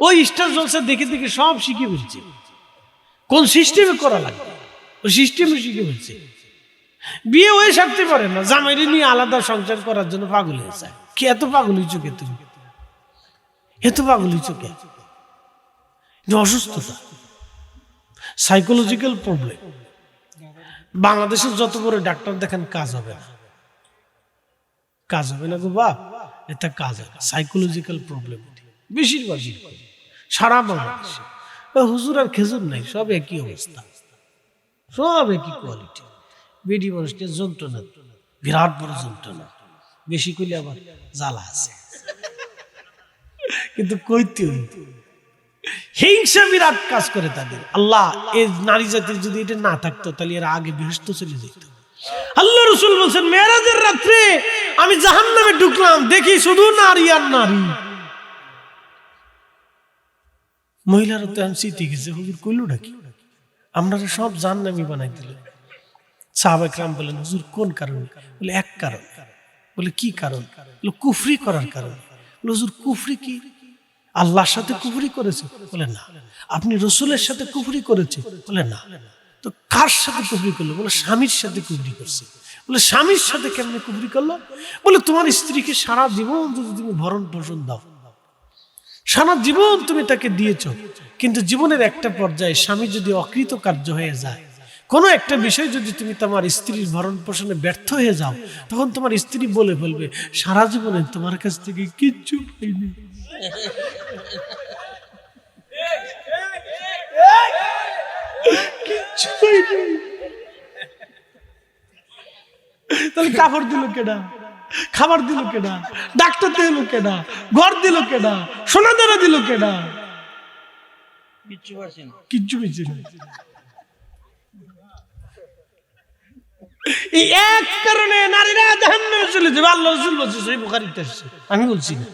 ওই স্টার জলসা দেখে দেখে সব শিখে ফেলছে, কোন সিস্টেমে করা লাগবে ওই সিস্টেমে শিখে ফেলছে। বিয়ে হয়ে সারতে পারে না, জামাইরে নিয়ে আলাদা সংসার করার জন্য পাগল হয়ে যায়। কি এত পাগল হয়েছো কে তুমি? এত পাগল হয়েছো কে? অসুস্থতা, সাইকোলজিক্যাল প্রবলেম। বাংলাদেশের যত বড় ডাক্তার দেখেন কাজ হবে না, কাজ হবে না গো বাপ, এটা কাজ হবে। সাইকোলজিক্যাল প্রবলেম বেশিরভাগ সারা বাংলাদেশে। হুজুর আর খেজুর নাই, সব একই অবস্থা, সব একই কোয়ালিটি। বেডি মানুষের যন্ত্রণা, বিরাট বড় যন্ত্রণা, বেশি করলে আবার জ্বালা আছে, কিন্তু কইতে হিংসা বিরাট কাজ করে তাদের। আল্লাহ এই নারী জাতির যদি এটা না থাকতো তাহলে এরা আগে বেহেশত চলে যেত। আল্লাহ রাসূল বলেন, মেরাজের রাত্রে আমি জাহান্নামে ঢুকলাম, দেখি শুধু নারী আর নারী। মহিলারা তো আনসিতে গেছে, হুজুর কইলো নাকি আমরা সব জাহান্নামী বানাই দিল। সাহাবায়ে কেরাম বলেন, হুজুর কোন কারণে? বলে এক কারণ। বলে কি কারণ? বলে কুফরি করার কারণ। বলে হুজুর কুফরি কি? আল্লাহর সাথে কুফরি করেছে? বলে না। আপনি রসুলের সাথে কুফরি করেছে? বলে না। তো কার সাথে কুফরি করলো? বলে স্বামীর সাথে কুফরি করছে। বলে স্বামীর সাথে কেমনে কুফরি করলো? বলে তোমার স্ত্রীকে সারা জীবন যদি তুমি ভরণ পোষণ দাও, সারা জীবন তুমি তাকে দিয়েছ, কিন্তু জীবনের একটা পর্যায়ে স্বামী যদি অকৃতকার্য হয়ে যায়, কোনো একটা বিষয় যদি তুমি তোমার স্ত্রীর ভরণ পোষণে ব্যর্থ হয়ে যাও, তখন তোমার স্ত্রী বলে ফেলবে সারা জীবনে তোমার কাছ থেকে কিচ্ছু পাইনি। তাহলে কাপড় দিল কেডা, খাবার দিল কেডা, ডাক্তার দিল কেডা, ঘর দিল কেডা, সোনা দানা দিল কেডা? কিচ্ছু পাইছি না। এই এক কারণে নারীরা জাহান্নামে চলে যাবে। আল্লাহ রাসূল বলেছে, সহিহ বুখারীতে আসছে, আমি বলছি না।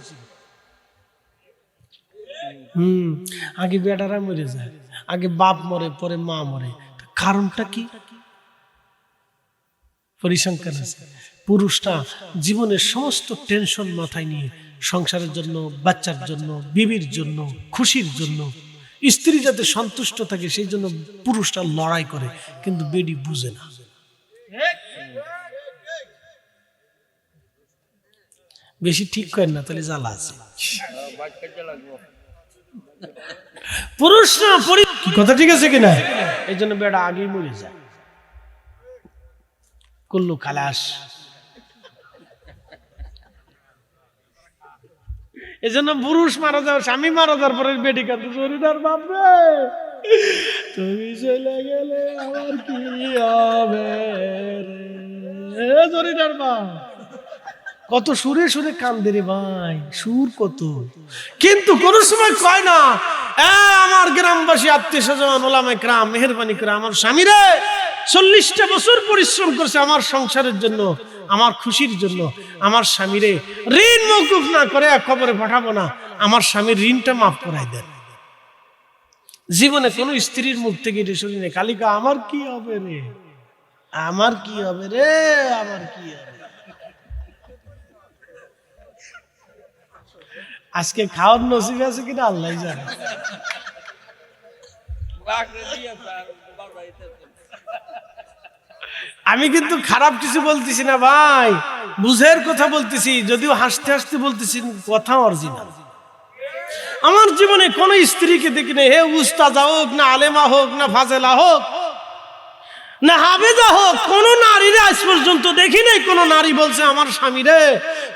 আগে বেটারা মরে যায়, আগে বাপ মরে, পরে মা মরে। কারণটা কি? পরিসংখ্যান আছে। পুরুষটা জীবনের সমস্ত টেনশন মাথায় নিয়ে সংসারের জন্য, বাচ্চার জন্য, বিবির জন্য, খুশির জন্য, স্ত্রী যাতে সন্তুষ্ট থাকে সেই জন্য পুরুষটা লড়াই করে, কিন্তু বেডি বুঝে না। বেশি ঠিক করেন না, তাহলে জ্বালা আছে। পুরুষরা কথা ঠিক আছে কিনা? এই জন্য বেড়া আগেই মরে যায়। কুল্লু খালাস। এই জন্য পুরুষ মারা যাওয়ার, স্বামী মারা যাওয়ার পরে বেটি কাঁদে, জরিনার বাপরে তুমি চলে গেলে আমার কি হবে রে। জরিনার বাপ কত সুরে সুরে কান্দে রে ভাই, সুর কত, কিন্তু কোন সময় কয় না আমার গ্রামবাসী, আত্মীয় স্বজন, ওলামায়ে কেরাম মেহেরবানি করে আমার স্বামী রে 40টা বছর পরিশ্রম করছে আমার সংসারের জন্য, আমার খুশির জন্য, আমার স্বামীরে ঋণ মওকুফ না করে কবরে পাঠাবো না, আমার স্বামীর ঋণটা মাফ করাই দেন। জীবনে কোন স্ত্রীর মুখ থেকে এটা শুনি না, কালিকা আমার কি হবে রে, আমার কি হবে রে, আমার কি হবে। আজকে খাওয়ার নসিব আছে কিনা আল্লাহ জানে। আমি কিন্তু খারাপ কিছু বলতেছি না ভাই, বুঝের কথা বলতেছি, যদিও হাসতে হাসতে বলতেছি, কথা অরিজিনাল। আমার জীবনে কোন স্ত্রীকে দেখি না, হে উস্তাদা হোক, না আলেমা হোক, না ফাজেলা হোক, না হাফেজা হোক, কোন নারীরা আজ পর্যন্ত দেখি নাই কোন নারী বলছে আমার স্বামী রে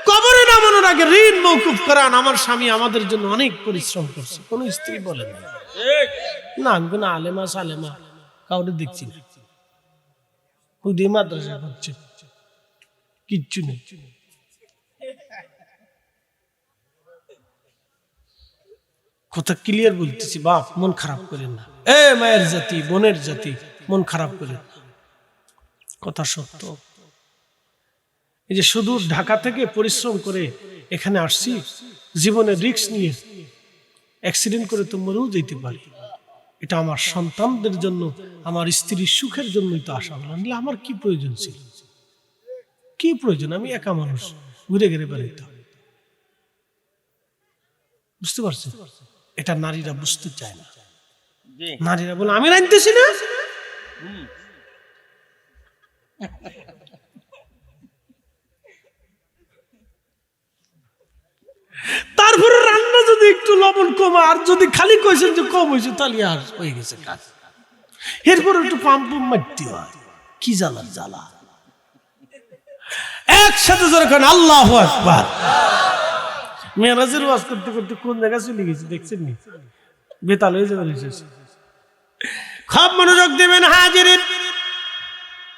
কবরে নামানোর আগে ঋণ মওকুফ করান, আমার স্বামী আমাদের জন্য অনেক পরিশ্রম করছে। কোন স্ত্রী বলে না। আমি কোন আলেমা সালেমা কাউকে দেখছি না, খুদে মাদ্রাসা করছে, কিচ্ছু নেই। কথা ক্লিয়ার বলতেছি বাপ, মন খারাপ করেন না। মায়ের জাতি, বোনের জাতি, মন খারাপ করেন না, কথা সত্য। এই যে শুধু ঢাকা থেকে পরিশ্রম করে এখানে আসছি, জীবনে রিস্ক নিয়ে, অ্যাক্সিডেন্ট করে তো মরেও যেতে পারি। এটা আমার সন্তানদের জন্য, আমার স্ত্রীর সুখের জন্যই তো আসা হলো। আমার কি প্রয়োজন ছিল, কি প্রয়োজন? আমি একা মানুষ, ঘুরে ঘুরে বেড়াইতাম। বুঝতে পারছি? এটা নারীরা বুঝতে চায় না। নারীরা বলে আমি রাঁধতেছি না, তারপরে রান্না যদি একটু লবণ কম, আর যদি খালি কইছেন যে কম হয়েছে, তাহলে আর হয়ে গেছে কাজ। এরপর একটু পাম্প মারতে হয়, কি জ্বালা জ্বালা। একসাথে যখন আল্লাহু আকবার। মেরাজের ওয়াজ করতে করতে কোন জায়গায় চলে গেছে দেখছেন নি? বেতাল হয়ে যাবে। খুব মনোযোগ দেবেন হাজিরিন।